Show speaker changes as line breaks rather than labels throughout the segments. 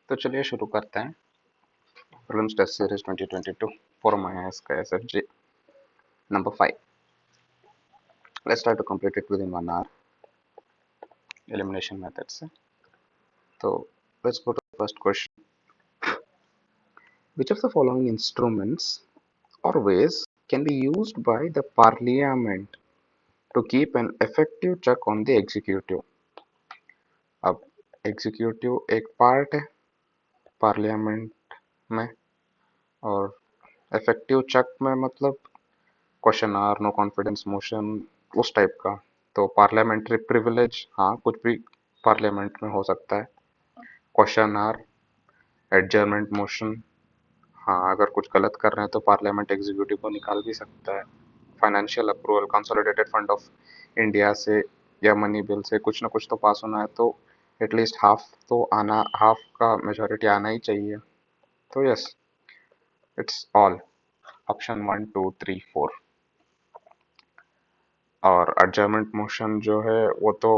तो चलिए शुरू करते हैं prelims test series 2022 for minus का SFG number 5. Let's try to complete it with in 1 hour elimination method से. तो let's go to first question. Which of the following instruments or ways can be used by the parliament to keep an effective check on the executive? अब executive एक part है parliament में, और effective check में मतलब question hour, no confidence motion, उस type का. तो पार्लियामेंट्री प्रिविलेज, हाँ कुछ भी पार्लियामेंट में हो सकता है. क्वेश्चन आर, एडजर्नमेंट मोशन, हाँ अगर कुछ गलत कर रहे हैं तो पार्लियामेंट एग्जीक्यूटिव को निकाल भी सकता है. Financial approval, consolidated fund of India से या मनी बिल से कुछ ना कुछ तो पास होना है, तो एटलीस्ट हाफ तो आना, हाफ का मेजोरिटी आना ही चाहिए. तो यस, इट्स ऑल ऑप्शन 1 2 3 4. और एडजर्नमेंट मोशन जो है वो तो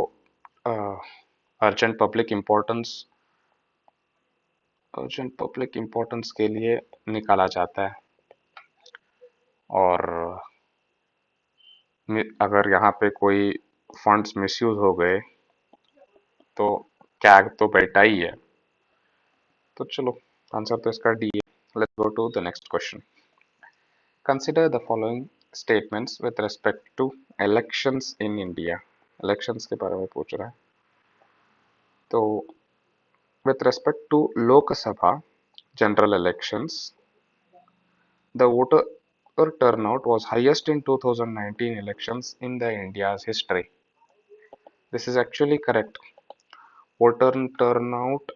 अर्जेंट पब्लिक इम्पोर्टेंस के लिए निकाला जाता है. और अगर यहाँ पे कोई फंड्स मिसयूज हो गए तो कैग तो बेटा ही है. तो चलो, आंसर तो इसका डी है. Let's go to the next question. Consider the following statements with respect to elections in India. Elections के बारे में पूछ रहा है. तो with respect to Lok Sabha general elections, the voter turnout was highest in 2019 elections in the India's history. This is actually correct. Voter turnout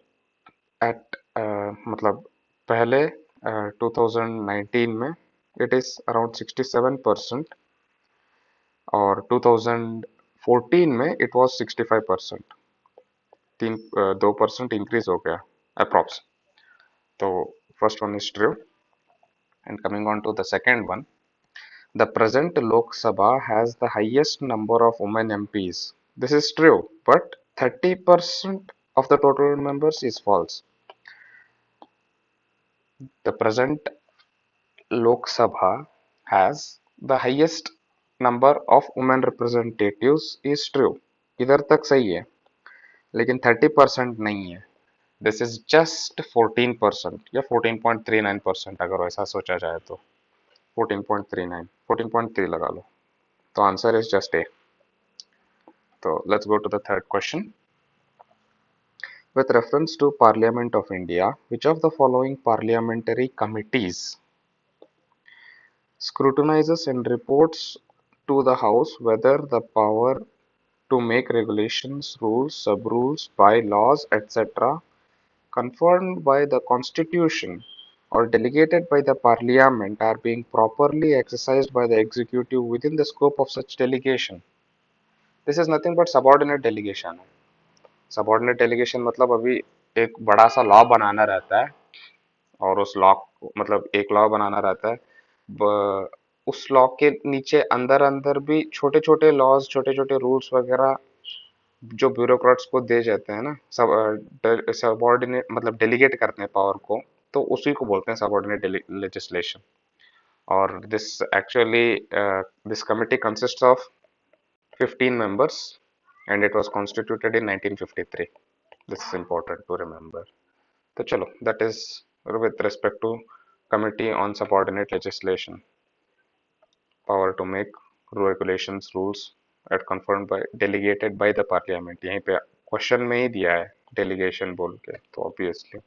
at मतलब पहले 2019 में it is around 67%, और 2014 में it was 65%. 2% इंक्रीज हो गया approx. तो first one is true. And coming on to the second one, the present Lok Sabha has the highest number of women MPs. This is true, but 30% of the total members is false. The present Lok Sabha has the highest number of women representatives is true. इधर तक सही है, लेकिन 30% नहीं है. This is just 14% या 14.39% अगर वैसा सोचा जाए तो. 14.39, 14.3 लगा लो. तो आंसर इज जस्ट ए. तो let's go to the third question. With reference to Parliament of India, which of the following parliamentary committees scrutinizes and reports to the House whether the power to make regulations, rules, sub-rules, bylaws, etc. conferred by the Constitution or delegated by the Parliament are being properly exercised by the executive within the scope of such delegation? This is nothing but subordinate delegation. Subordinate delegation मतलब अभी एक बड़ा सा law बनाना रहता है, और उस law मतलब एक लॉ बनाना रहता है. उस लॉ के नीचे अंदर अंदर भी छोटे छोटे लॉज, छोटे छोटे रूल्स वगैरह जो ब्यूरोक्रेट्स को दे जाते हैं ना, सब सबॉर्डिनेट मतलब डेलीगेट करते हैं पावर को, तो उसी को बोलते हैं सबॉर्डिनेट लेजिस्लेशन. और this actually this committee consist of 15 members and it was constituted in 1953. This is important to remember. तो चलो, that is with respect to Committee on Subordinate Legislation, power to make regulations, rules at confirmed by delegated by the Parliament. यहीं पे question में ही दिया है delegation बोल के, तो obviously.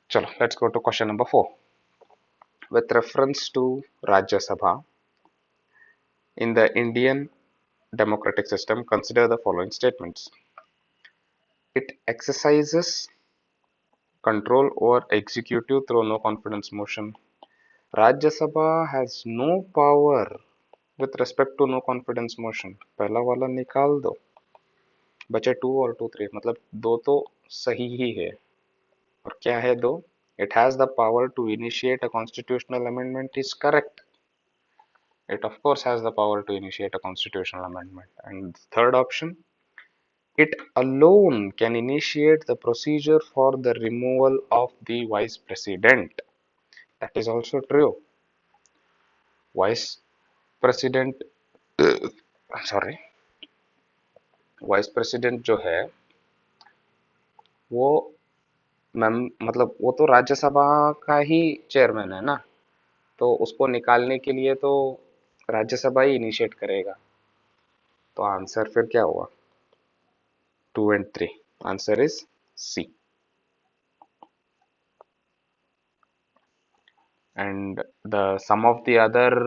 चलो, let's go to question number 4. With reference to Rajya Sabha in the Indian democratic system, consider the following statements. It exercises control over executive through no confidence motion. Rajya Sabha has no power with respect to no confidence motion. पहला वाला निकाल दो, बचे 2 और 2 3, मतलब दो तो सही ही है. और क्या है दो? It has the power to initiate a constitutional amendment is correct. It of course has the power to initiate a constitutional amendment. And third option, It alone can initiate the procedure for the removal of the vice president. That is also true. Vice president, sorry, vice president जो है वो ma'am मतलब वो तो राज्यसभा का ही chairman है ना, तो उसको निकालने के लिए तो राज्यसभा ही इनिशिएट करेगा। तो आंसर फिर क्या हुआ? 2 and 3। Answer is C. And the some of the other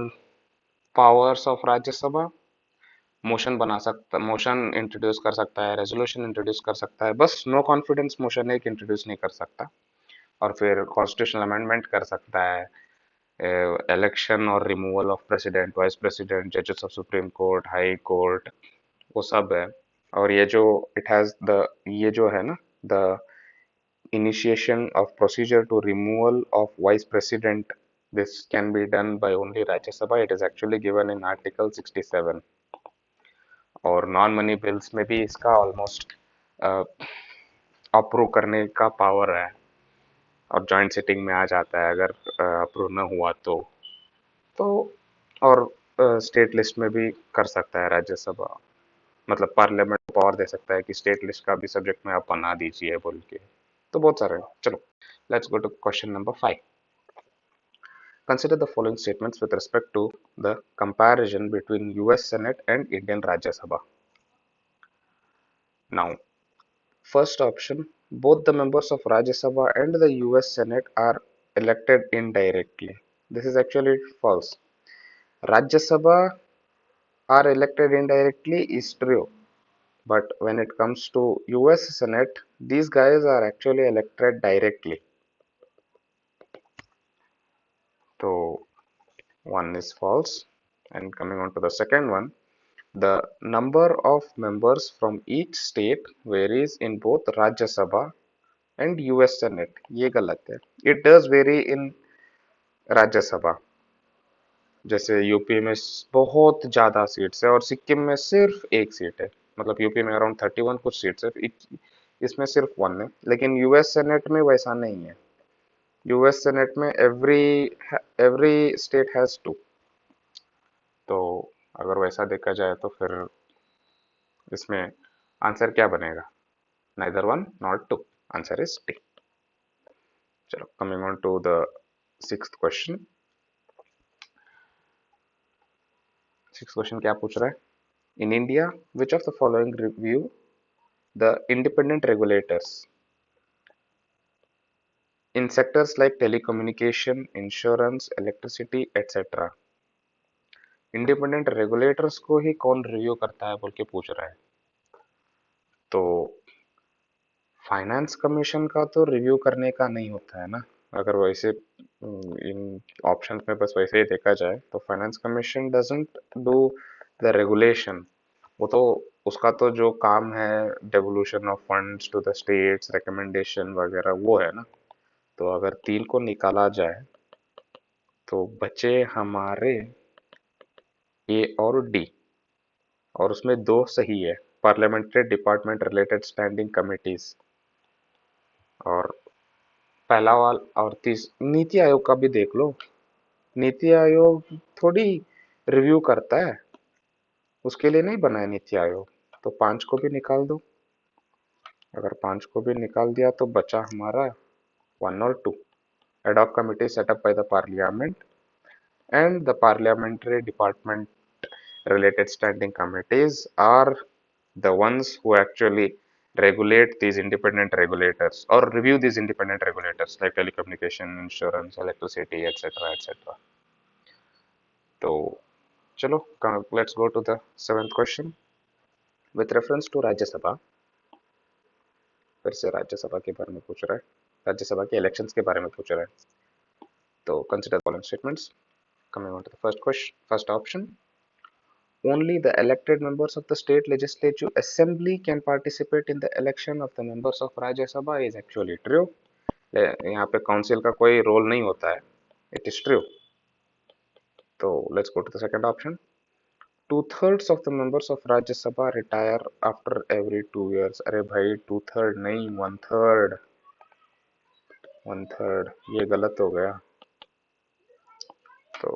powers of Rajya Sabha, motion बना सकता, मोशन इंट्रोड्यूस कर सकता है, रेजोल्यूशन इंट्रोड्यूस कर सकता है, बस नो कॉन्फिडेंस मोशन एक इंट्रोड्यूस नहीं कर सकता। और फिर कॉन्स्टिट्यूशनल अमेंडमेंट कर सकता है, इलेक्शन और removal of president, vice president, जजेस of supreme court, high court, वो सब है। और ये जो इट हैज द, ये जो है ना, the initiation of procedure to removal of vice president, this can be done by only Rajya Sabha. It is actually given in Article 67। और नॉन मनी बिल्स में भी इसका ऑलमोस्ट अप्रूव करने का पावर है, और जॉइंट सिटिंग में आ जाता है अगर अप्रूव न हुआ तो और स्टेट लिस्ट में भी कर सकता है राज्यसभा, मतलब पार्लियामेंट को पावर दे सकता है कि स्टेट लिस्ट का भी सब्जेक्ट में आप बना दीजिए बोल के। तो बहुत सारे हैं। चलो, let's go to question number 5। Consider the following statements with respect to the comparison between US Senate and Indian Rajya Sabha. Now, first option, both the members of Rajya Sabha and the US Senate are elected indirectly. This is actually false. Rajya Sabha are elected indirectly is true, but when it comes to US Senate, these guys are actually elected directly. So, one is false. And coming on to the second one, the number of members from each state varies in both Rajya Sabha and US Senate. ये गलत है। It does vary in Rajya Sabha। जैसे UP में बहुत ज़्यादा seats है और सिक्किम में सिर्फ एक सीट है। मतलब यूपी में अराउंड 31 कुछ सीट्स है, इसमें सिर्फ 1 है। लेकिन यूएस सेनेट में वैसा नहीं है। यूएस सेनेट में एवरी स्टेट हैज 2। तो अगर वैसा देखा जाए तो फिर इसमें आंसर क्या बनेगा? Neither one nor two. Answer is D. चलो, coming on to the sixth question. Sixth question क्या पूछ रहा है? In India, which of the following review the independent regulators in sectors like telecommunication, insurance, electricity, etc. Independent regulators को ही कौन review करता है बोल के पूछ रहा है। तो फाइनेंस कमीशन का तो रिव्यू करने का नहीं होता है ना। अगर वैसे इन ऑप्शंस में बस वैसे ही देखा जाए तो finance commission doesn't do the regulation. वो तो उसका तो जो काम है devolution of funds to the states, recommendation वगैरह, वो है ना। तो अगर 3 को निकाला जाए तो बचे हमारे ए और डी, और उसमें 2 सही है, parliamentary department related standing committees. और पहला वाल और तीस नीति आयोग का भी देख लो। नीति आयोग थोड़ी रिव्यू करता है, उसके लिए नहीं बना है नीति आयोग। तो 5 को भी निकाल दो। अगर 5 को भी निकाल दिया तो बचा हमारा 1 और 2। Ad hoc committee setup by the parliament and the parliamentary department related standing committees are the ones who actually regulate these independent regulators or review these independent regulators like telecommunication, insurance, electricity, etc. etc. तो चलो, let's go to the seventh question with reference to Rajya Sabha. फिर से राज्यसभा के बारे में पूछ रहा है, राज्यसभा के इलेक्शंस के बारे में पूछ रहा है। तो consider the following statements. Coming on to the first question, first option, only the elected members of the state legislative assembly can participate in the election of the members of Rajya Sabha is actually true. यहाँ पे council का कोई role नहीं होता है, it is true. तो let's go to the second option. 2/3 of the members of Rajya Sabha retire after every 2 years. अरे भाई 2/3 नहीं, 1/3, 1/3 ये गलत हो गया. So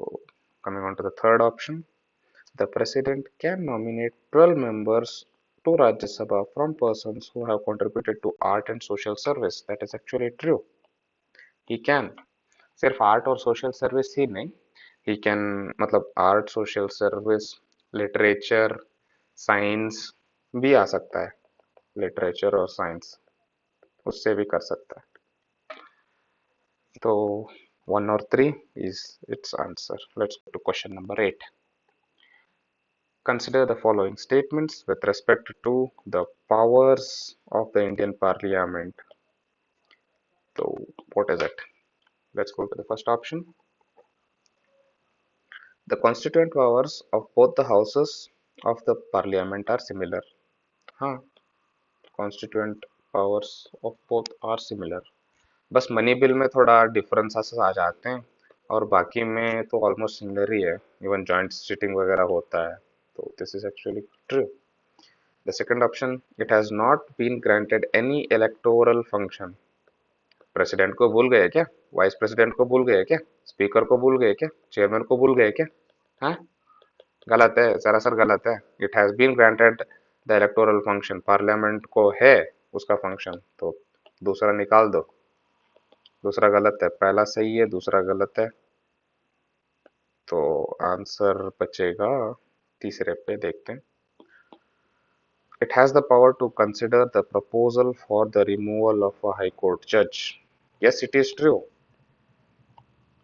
coming on to the third option, the president can nominate 12 members to Rajya Sabha from persons who have contributed to art and social service. That is actually true. He can. सिर्फ art और social service ही नहीं, he can मतलब art, social service, literature, science भी आ सकता है. Literature और science उससे भी कर सकता है. तो 1 और 3 is its answer. Let's go to question number 8. Consider the following statements with respect to the powers of the Indian Parliament. So, what is it? Let's go to the first option. The constituent powers of both the houses of the Parliament are similar. हाँ, constituent powers of both are similar. बस money bill में थोड़ा differences आ जाते हैं और बाकी में तो ऑलमोस्ट सिमिलर ही है. इवन जॉइंट सिटिंग वगैरह होता है. तो this is actually true. The second option, it has not been granted any electoral function. President को भूल गए क्या? वाइस प्रेसिडेंट को भूल गए क्या? स्पीकर को भूल गए क्या? चेयरमैन को भूल गए क्या? हाँ, गलत है, सरासर गलत है. It has been granted the electoral function. Parliament को है उसका फंक्शन. तो दूसरा निकाल दो. दूसरा गलत है, पहला सही है, दूसरा गलत है. तो आंसर बचेगा तीसरे पे. देखते हैं. It has the power to consider the proposal for the removal of a High Court judge. Yes, it is true.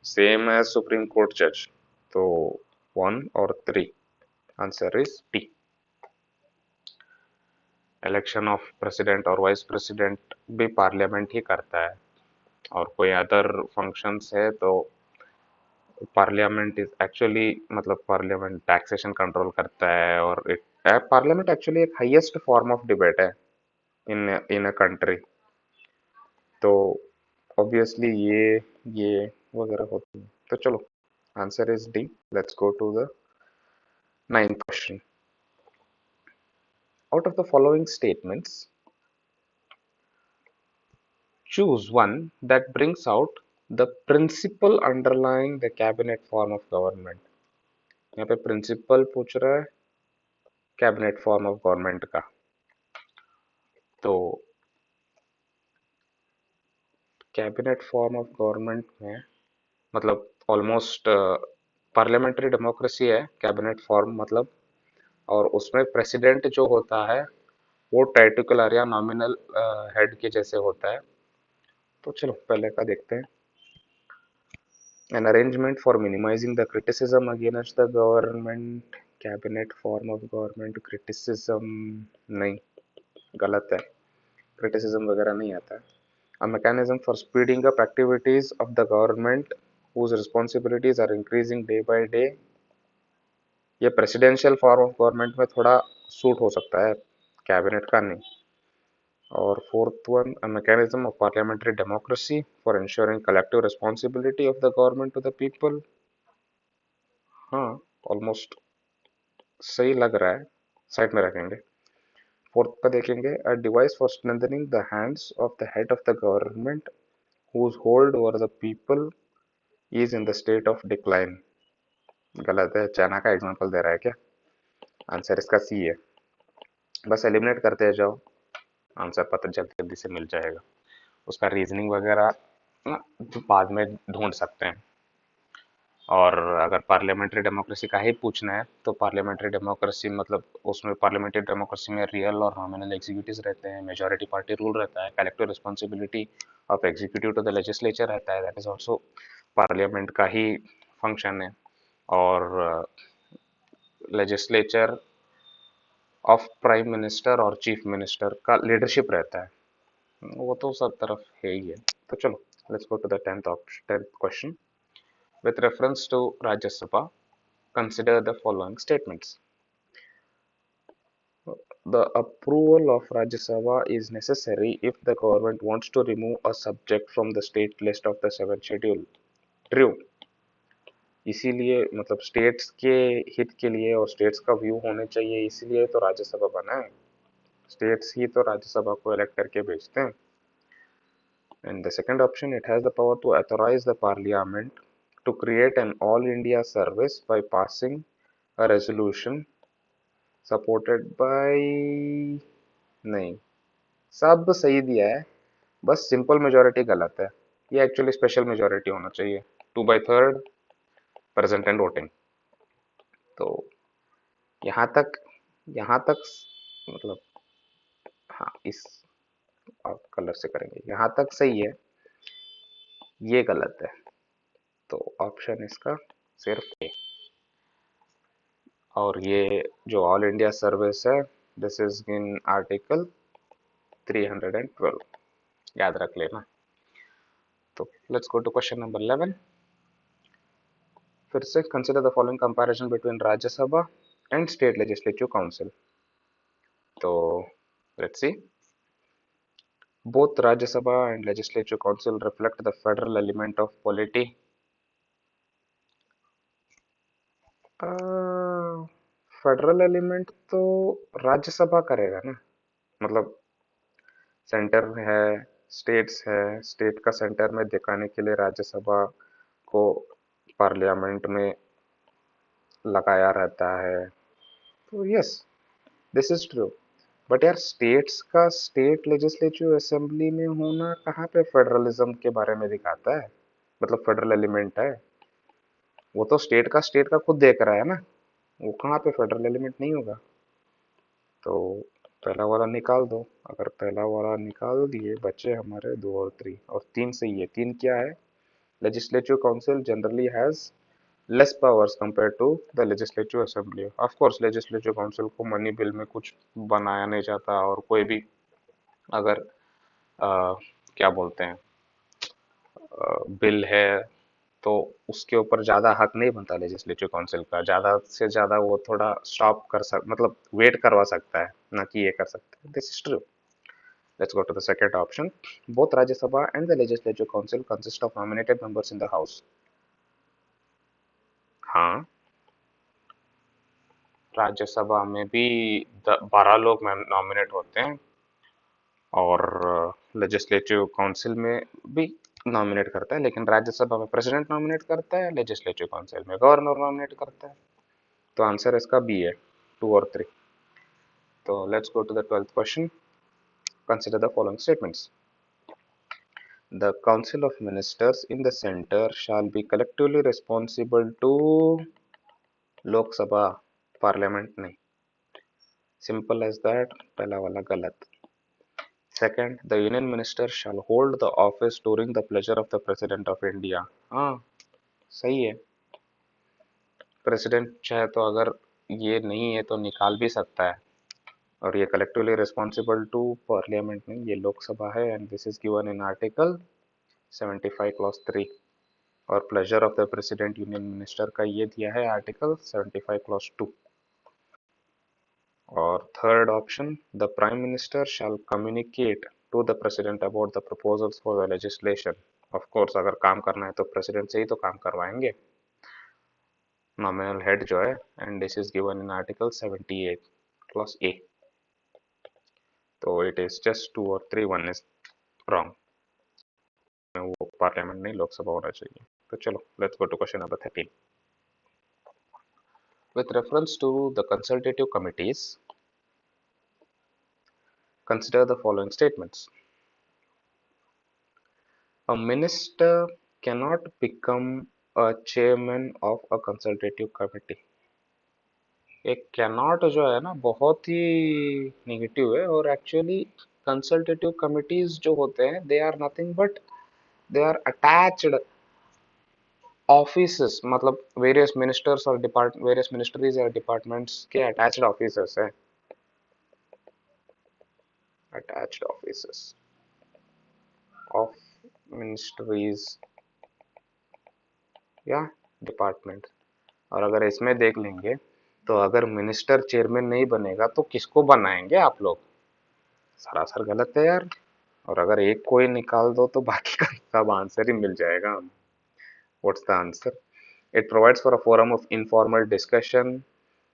Same as Supreme Court judge. So 1 or 3. Answer is D. Election of president और vice president भी parliament ही करता है. और कोई other functions है तो parliament is actually मतलब parliament taxation control करता है. और पार्लियामेंट एक्चुअली एक हाईएस्ट फॉर्म ऑफ डिबेट है इन अ कंट्री. तो ऑब्वियसली ये वगैरह होती है. तो चलो answer is D. Let's go to the 9th question. Out of the following statements choose one that brings out the principle underlying the cabinet form of government. यहाँ पे प्रिंसिपल पूछ रहा है कैबिनेट फॉर्म ऑफ गवर्नमेंट का. तो cabinet form of government में मतलब almost parliamentary democracy है कैबिनेट फॉर्म मतलब. और उसमें प्रेसिडेंट जो होता है वो टाइटिकुलर या नॉमिनल हेड के जैसे होता है. तो चलो पहले का देखते हैं. An arrangement for minimizing the criticism against the government. Cabinet form of government criticism नहीं, गलत है. क्रिटिसिज्म वगैरह नहीं आता है. A mechanism for speeding up activities of the government whose responsibilities are increasing day by day. ये presidential form of government में थोड़ा सूट हो सकता है, कैबिनेट का नहीं. और fourth one, a mechanism of parliamentary democracy for ensuring collective responsibility of the government to the people. हाँ, ऑलमोस्ट सही लग रहा है, साइड में रखेंगे. फोर्थ का देखेंगे, a device for strengthening the hands of the head of the government whose hold over the people is in the state of decline. गलत है, चाइना का एग्जांपल दे रहा है क्या? आंसर इसका सी है. बस एलिमिनेट करते जाओ, आंसर पता जल्दी जल्दी से मिल जाएगा. उसका रीजनिंग वगैरह ना बाद में ढूंढ सकते हैं. और अगर पार्लियामेंट्री डेमोक्रेसी का ही पूछना है तो पार्लियामेंट्री डेमोक्रेसी मतलब उसमें पार्लियामेंट्री डेमोक्रेसी में रियल और नॉमिनल एग्जीक्यूटिव्स रहते हैं, मेजॉरिटी पार्टी रूल रहता है, collective responsibility of executive to the legislature रहता है. दैट इज ऑल्सो पार्लियामेंट का ही फंक्शन है. और लेजिस्लेचर ऑफ प्राइम मिनिस्टर और चीफ मिनिस्टर का लीडरशिप रहता है. वो तो सब तरफ है ही है. तो चलो let's go to the 10th question. With reference to Rajya Sabha, consider the following statements. The approval of Rajya Sabha is necessary if the government wants to remove a subject from the state list of the 7th schedule. True. इसीलिए मतलब states के हित के लिए और states का view होने चाहिए, इसीलिए तो राज्यसभा बना है। स्टेट्स ही तो राज्यसभा को इलेक्ट करके भेजते हैं। And the second option, it has the power to authorize the parliament to create an all India service by passing a resolution supported by, नहीं, सब सही दिया है, बस सिंपल मेजोरिटी गलत है। ये एक्चुअली स्पेशल मेजोरिटी होना चाहिए, 2/3 प्रेजेंट एंड वोटिंग। तो यहाँ तक, यहाँ तक मतलब, हाँ इस कलर से करेंगे, यहाँ तक सही है, ये गलत है। तो ऑप्शन इसका सिर्फ ए। और ये जो ऑल इंडिया सर्विस है, दिस इज इन आर्टिकल 312, याद रख लेना। तो let's go to question number 11। फिर से consider the following comparison between Rajya Sabha and state legislative council. तो let's see, both Rajya Sabha and Legislative Council reflect the federal element of polity. Federal element तो राज्यसभा करेगा ना, मतलब सेंटर है, states है, state का सेंटर में दिखाने के लिए राज्यसभा को पार्लियामेंट में लगाया रहता है। तो yes, this is true. But यार, स्टेट्स का स्टेट लेजिस्लेटिव असेंबली में होना कहाँ पे फेडरलिज्म के बारे में दिखाता है, मतलब फेडरल एलिमेंट है। वो तो स्टेट का खुद देख रहा है ना, वो कहाँ पे फेडरल एलिमेंट नहीं होगा। तो पहला वाला निकाल दो। अगर पहला वाला निकाल दिए, बचे हमारे 2 और 3, और 3 सही है। 3 क्या है? Legislative council generally has less powers compare to the legislative assembly. Of course legislative council को मनी बिल में कुछ बनाया नहीं जाता, और कोई भी अगर क्या बोलते हैं बिल है, तो उसके ऊपर ज्यादा हक नहीं बनता लेजिस्लेटिव काउंसिल का। ज्यादा से ज्यादा वो थोड़ा स्टॉप कर सक मतलब वेट करवा सकता है, ना कि ये कर सकता है। This is true. Let's go to the second option. Both Rajya Sabha and the legislative council consist of nominated members in the house. हाँ, राज्यसभा में भी 12 लोग नॉमिनेट होते हैं, और लेजिस्लेटिव काउंसिल में भी नॉमिनेट करता है, लेकिन राज्यसभा में प्रेसिडेंट नॉमिनेट करता है, लेजिस्लेटिव काउंसिल में गवर्नर नॉमिनेट करता है। तो आंसर इसका बी है, 2 और 3। तो let's go to the 12th question. Consider the following statements. The Council of Ministers in the center shall be collectively responsible to Lok Sabha, Parliament नहीं। Simple as that, पहला वाला गलत। Second, the Union Minister shall hold the office during the pleasure of the President of India। हाँ, सही है। President चाहे तो अगर ये नहीं है तो निकाल भी सकता है। और ये कलेक्टिवली रिस्पॉन्सिबल टू पार्लियामेंट नहीं, ये लोकसभा है, and this is given in article 75 clause 3। और pleasure of the president union minister का ये दिया है आर्टिकल 75 क्लॉज 2। और third option, the prime minister shall communicate to the president about the proposals for the legislation. Of course अगर काम करना है तो प्रेसिडेंट से ही तो काम करवाएंगे, नॉमिनल हेड जो है, and this is given in article 78 clause A. तो इट इज जस्ट 2 और 3, 1 इज रॉन्ग। वो पार्लियामेंट नहीं, लोकसभा होना चाहिए। तो चलो, let's go to question number 13। With reference to the consultative committees, consider the following statements. A minister cannot become a chairman of a consultative committee। एक cannot जो है ना, बहुत ही नेगेटिव है। और एक्चुअली कंसल्टेटिव कमिटीज जो होते हैं, they are nothing but they are attached offices, मतलब वेरियस मिनिस्टर्स और वेरियस मिनिस्ट्रीज या डिपार्टमेंट्स के अटैच्ड ऑफिसेस है, अटैच्ड ऑफिसेस ऑफ मिनिस्ट्रीज या डिपार्टमेंट। और अगर इसमें देख लेंगे तो अगर मिनिस्टर चेयरमैन नहीं बनेगा तो किसको बनाएंगे आप लोग? सरासर गलत है यार। और अगर एक कोई निकाल दो तो बाकी का सब आंसर ही मिल जाएगा। What's the answer? It provides for a forum of informal discussion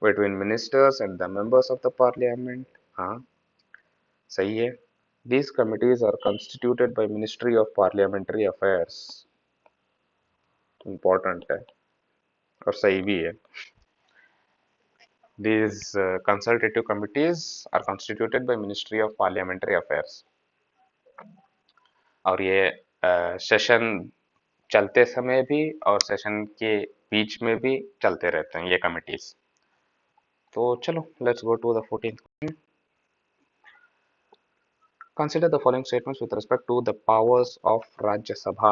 between ministers and the members of the parliament. हाँ सही है. These committees are constituted by Ministry of Parliamentary Affairs. Important है और सही भी है. These consultative committees are constituted by Ministry of Parliamentary Affairs. और ये सेशन चलते समय भी और सेशन के बीच में भी चलते रहते हैं ये कमिटीज. तो चलो let's go to the 14th. Consider the following statements with respect to the powers of Rajya Sabha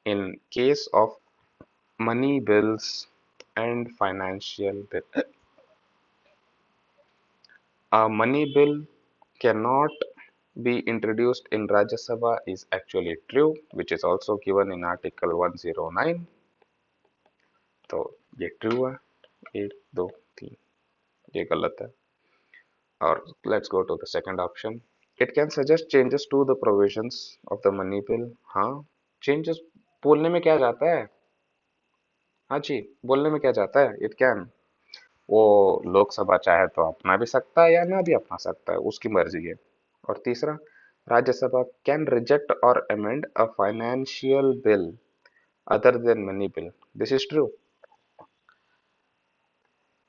in case of money bills and financial bill. A money bill cannot be introduced in Rajya Sabha is actually true, which is also given in Article 109. तो ये true है. 1 2 3 ये गलत है. और let's go to the second option. It can suggest changes to the provisions of the money bill. हाँ changes बोलने में क्या जाता है. हाँ जी बोलने में क्या जाता है. It can. वो लोकसभा चाहे तो अपना भी सकता है या ना भी अपना सकता है, उसकी मर्जी है. और तीसरा, राज्यसभा कैन रिजेक्ट और amend a financial bill other than money bill. This is true.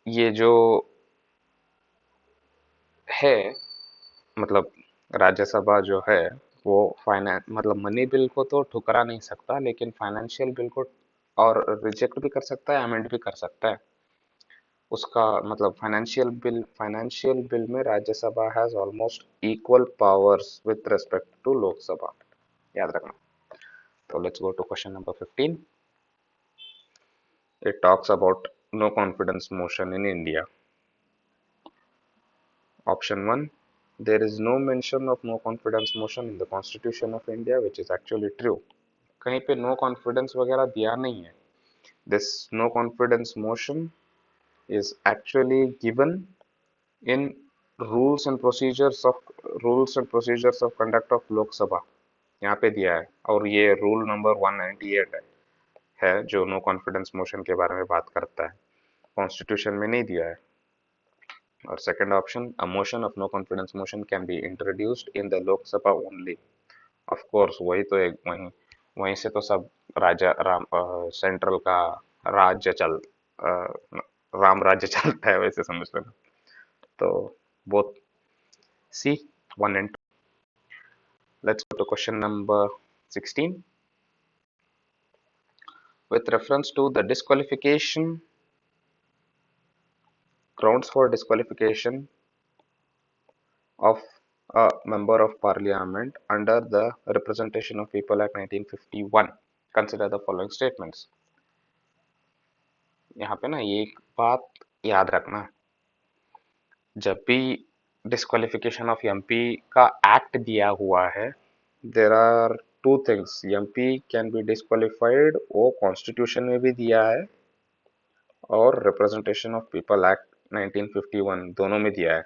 ये जो है मतलब राज्यसभा जो है वो फाइनेंस मतलब मनी बिल को तो ठुकरा नहीं सकता, लेकिन फाइनेंशियल बिल को और रिजेक्ट भी कर सकता है, अमेंड भी कर सकता है. उसका मतलब फाइनेंशियल बिल में Rajya Sabha has almost equal powers with respect to Lok Sabha. याद रखना. तो let's go to question number 15. It talks about no confidence motion in India. Option 1, there is no mention of no confidence motion in the Constitution of India, which is actually true. कहीं पे no confidence वगैरह दिया नहीं है. This no confidence motion is actually given in rules and procedures of conduct of Lok Sabha. यहाँ पे दिया है और ये रूल नंबर 198 है जो नो कॉन्फिडेंस मोशन के बारे में बात करता है. कॉन्स्टिट्यूशन में नहीं दिया है. और second option, a motion of no confidence motion can be introduced in the Lok Sabha only. Of course वही तो एक वहीं वहीं से तो सब राजा राम सेंट्रल का राज्य अ, राम राज्य चलता है, वैसे समझ लेना. तो both C 1 and 2. Let's go to question number 16. With reference to the disqualification, grounds for disqualification of a member of parliament under the Representation of People Act 1951, consider the following statements. यहाँ पे ना ये एक बात याद रखना, जब भी डिस्क्वालिफिकेशन ऑफ एमपी का एक्ट दिया हुआ है, there are two things. MP can be disqualified, वो कॉन्स्टिट्यूशन में भी दिया है और रिप्रेजेंटेशन ऑफ पीपल एक्ट 1951 दोनों में दिया है.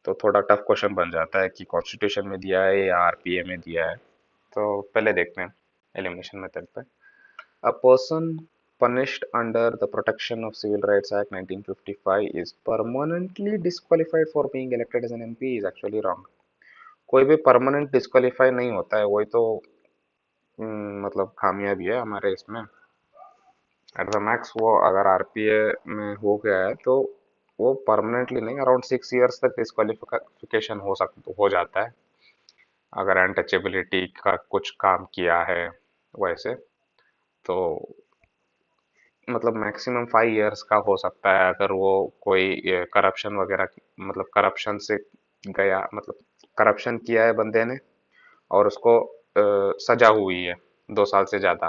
तो थोड़ा टफ क्वेश्चन बन जाता है कि कॉन्स्टिट्यूशन में दिया है या आरपीए में दिया है. तो पहले देखते हैं एलिमिनेशन मेथड पे. A person punished under the Protection of Civil Rights Act 1955 is permanently disqualified for being elected as an MP is actually wrong. कोई भी परमानेंट डिस्क्वालीफाई नहीं होता है, वही तो मतलब खामियां भी है हमारे इसमें. एट द मैक्स वो अगर आरपीए में हो गया है तो वो परमानेंटली नहीं, अराउंड 6 years तक डिस्क्वालिफिकेशन हो जाता है अगर अनटचेबिलिटी का कुछ काम किया है वैसे. तो मतलब मैक्सिमम 5 years का हो सकता है अगर वो कोई करप्शन वगैरह मतलब करप्शन से गया, मतलब करप्शन किया है बंदे ने और उसको सजा हुई है 2 साल से ज़्यादा,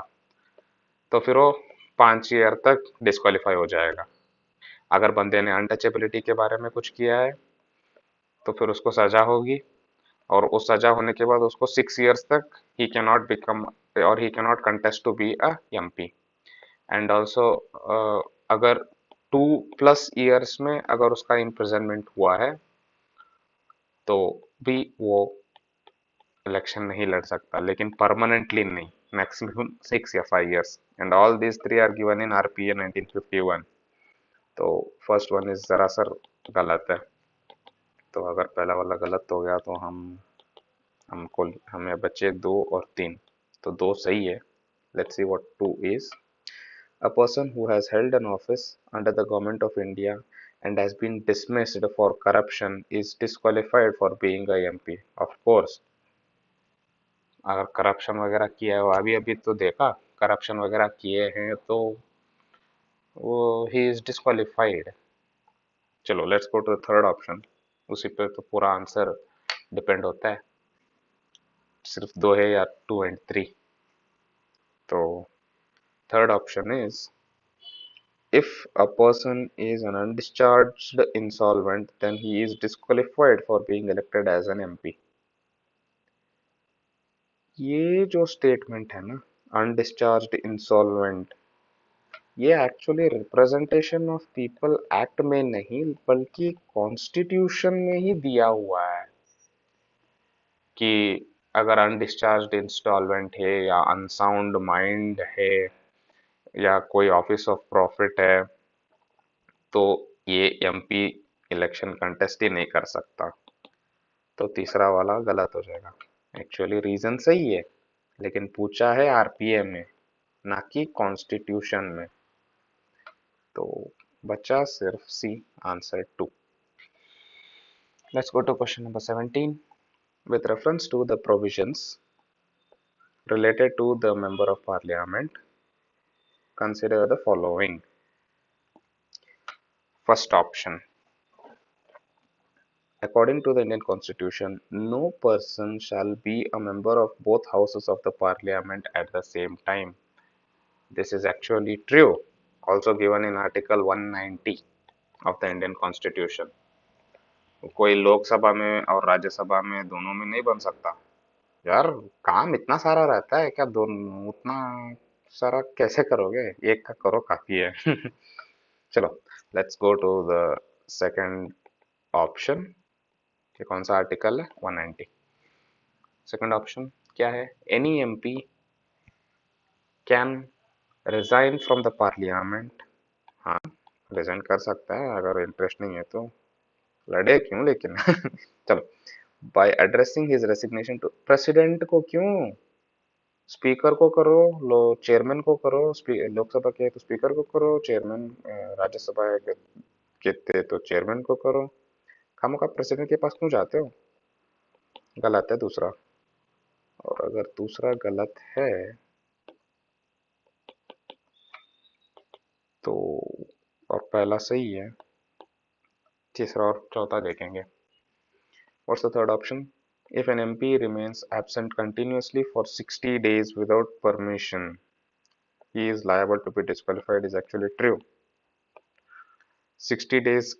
तो फिर वो 5 year तक डिस्क्वालीफाई हो जाएगा. अगर बंदे ने अनटचेबिलिटी के बारे में कुछ किया है तो फिर उसको सजा होगी और उस सजा होने के बाद उसको 6 years तक ही कैन नॉट बिकम और he can not contest to be a MP. And also अगर 2+ years में अगर उसका इम्प्रिजनमेंट हुआ है तो भी वो इलेक्शन नहीं लड़ सकता, लेकिन परमानेंटली नहीं. maximum 6 या 5 years, and all these three are given in RPA 1951. तो फर्स्ट वन इज जरा सर गलत है, तो अगर पहला वाला गलत हो गया तो हमको हमें बचे 2 और 3, तो 2 सही है. Let's see what 2 is. A person who has held an office under the government of India and has been dismissed for corruption is disqualified for being a MP. Of course, अगर करप्शन वगैरह किया है, अभी अभी तो देखा corruption वगैरह किए हैं तो वो ही इज डिस्क्वालिफाइड. चलो let's go to the third option. उसी पे तो पूरा आंसर डिपेंड होता है, सिर्फ 2 है या 2 and 3. तो third option is, if a person is an undischarged insolvent, then he is disqualified for being elected as an MP. ये जो स्टेटमेंट है ना, अनडिस्चार्ज्ड इंसॉल्वेंट, ये actually representation of people act में नहीं बल्कि कॉन्स्टिट्यूशन में ही दिया हुआ है कि अगर अनडिस्चार्ज्ड इंस्टॉलमेंट है या अनसाउंड माइंड है या कोई ऑफिस ऑफ प्रॉफिट है तो ये एमपी इलेक्शन कंटेस्ट ही नहीं कर सकता. तो तीसरा वाला गलत हो जाएगा. एक्चुअली रीजन सही है, लेकिन पूछा है आरपीए में, ना कि कॉन्स्टिट्यूशन में. तो बचा सिर्फ C, answer 2. Let's go to question number 17. With reference to the provisions related to the member of parliament, consider the following. First option. According to the Indian Constitution, no person shall be a member of both houses of the parliament at the same time. This is actually true, also given in Article 190 of the Indian Constitution. कोई लोकसभा में और राज्यसभा में दोनों में नहीं बन सकता. यार काम इतना सारा रहता है क्या, दोनों उतना सारा कैसे करोगे, एक का करो काफी है. चलो let's go to the second option. ये कौन सा आर्टिकल है, 190. सेकंड ऑप्शन क्या है, any MP can resign from the parliament. हाँ, रिजाइन कर सकता है अगर इंटरेस्ट नहीं है तो, लड़े क्यों लेकिन. चलो, by addressing his resignation to president को क्यों, स्पीकर को करो, लो चेयरमैन को करो, लोकसभा के तो स्पीकर को करो, चेयरमैन राज्यसभा के थे तो चेयरमैन को करो, खामोखा प्रेसिडेंट के पास क्यों जाते हो. गलत है दूसरा. और अगर दूसरा गलत है तो, और पहला सही है, तीसरा और चौथा देखेंगे. What's the third option. If an MP remains absent continuously for 60 days without permission, he is liable to be disqualified is actually true. 60 days,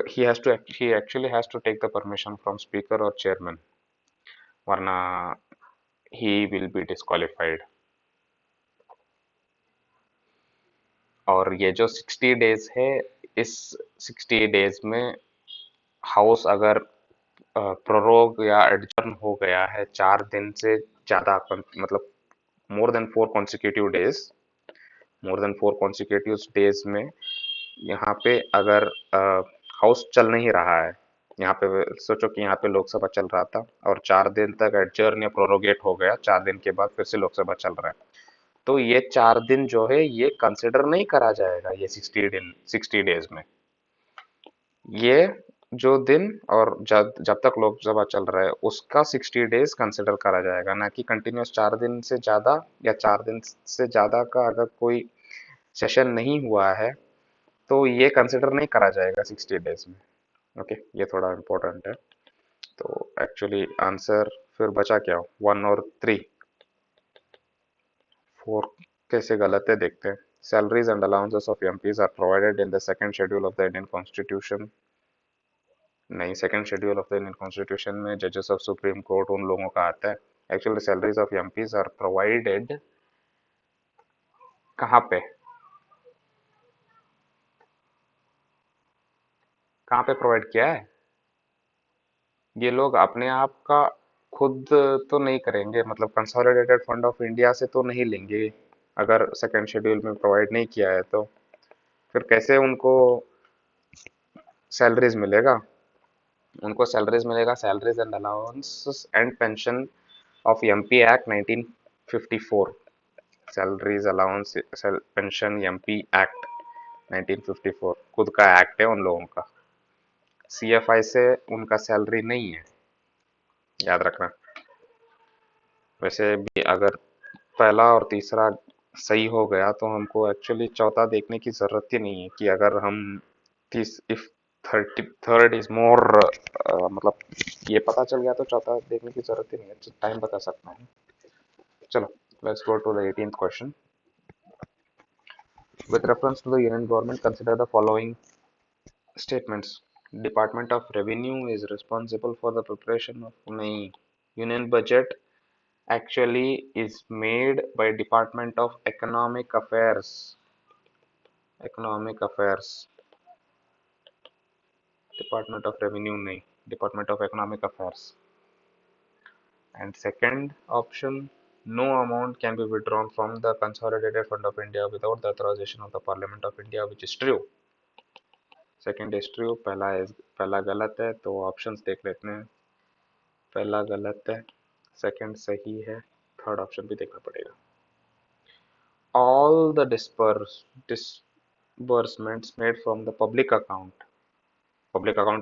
he actually has to take the permission from speaker or chairman, वरना he will be disqualified. और ये जो 60 days है, इस 60 days में house अगर prorogue या adjourn हो गया है 4 दिन से ज्यादा, मतलब मोर देन 4 consecutive days में, यहाँ पे अगर हाउस चल नहीं रहा है, यहाँ पे सोचो कि यहाँ पे लोकसभा चल रहा था और 4 दिन तक एडजर्न या प्रोरोगेट हो गया, 4 दिन के बाद फिर से लोकसभा चल रहा है, तो ये 4 दिन जो है ये कंसिडर नहीं करा जाएगा. ये 60 डेज में ये जो दिन और जब तक लोकसभा चल रहा है उसका 60 डेज कंसिडर करा जाएगा, ना कि कंटिन्यूस 4 दिन से ज्यादा या 4 दिन से ज्यादा का अगर कोई सेशन नहीं हुआ है तो ये कंसिडर नहीं करा जाएगा 60 डेज में. ओके, ये थोड़ा इम्पोर्टेंट है. तो एक्चुअली आंसर फिर बचा क्या, 1 और 3. 4 कैसे गलत है देखते हैं. Salaries and allowances of MPs are provided in the second schedule of the Indian Constitution. नहीं, second schedule of the Indian constitution में जजेस ऑफ सुप्रीम कोर्ट उन लोगों का आता है. Actually salaries of MPs are provided कहाँ पे, कहाँ पे प्रोवाइड किया है, ये लोग अपने आप का खुद तो नहीं करेंगे, मतलब कंसोलिडेटेड फंड ऑफ इंडिया से तो नहीं लेंगे अगर सेकंड शेड्यूल में प्रोवाइड नहीं किया है तो। फिर कैसे उनको सैलरीज मिलेगा? उनको सैलरीज मिलेगा, salaries and allowances and pension of MP act 1954। Salaries allowance pension MP act 1954 खुद का एक्ट है उन लोगों का। सीएफआई से उनका सैलरी नहीं है, याद रखना। वैसे भी अगर पहला और तीसरा सही हो गया तो हमको एक्चुअली चौथा देखने की जरूरत ही नहीं है कि अगर हम तीस इफ थर्ड इज मोर, मतलब ये पता चल गया तो चौथा देखने की जरूरत ही नहीं है, टाइम बता सकता हूँ। चलो, let's go to the 18th question. With reference to the union government, consider the following statements. Department of Revenue is responsible for the preparation of नहीं, union budget actually is made by Department of Economic Affairs. Economic Affairs. Department of Revenue नहीं, Department of Economic Affairs. And second option, no amount can be withdrawn from the Consolidated Fund of India without the authorization of the Parliament of India, which is true. Second is true, पहला गलत है, तो options देख लेते हैं। पहला गलत है, सेकंड सही है, थर्ड ऑप्शन भी देखना पड़ेगा। All the disbursements made from the public account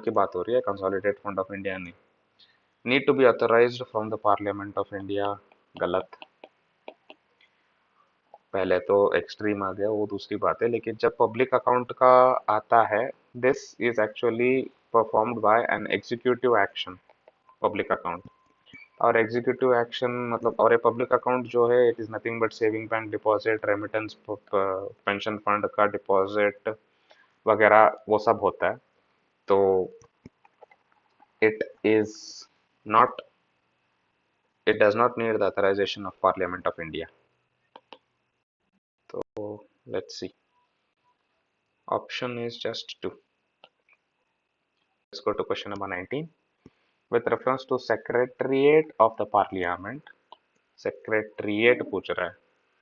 की बात हो रही है, कंसोलिडेटेड फंड ऑफ इंडिया नहीं। Need to be authorised from the parliament of India, गलत। पहले तो एक्सट्रीम आ गया, वो दूसरी बात है, लेकिन जब पब्लिक अकाउंट का आता है, this is actually performed by an executive action, public account. और एग्जीक्यूटिव एक्शन मतलब, और ये पब्लिक अकाउंट जो है, it is nothing but saving bank deposit, remittance, pension fund का डिपॉजिट वगैरह वो सब होता है। तो it is not, it does not need the authorization of parliament of India. तो let's see, option is just two. Let's go to question number 19। With reference to secretariat of the parliament, secretariat पूछ रहा है,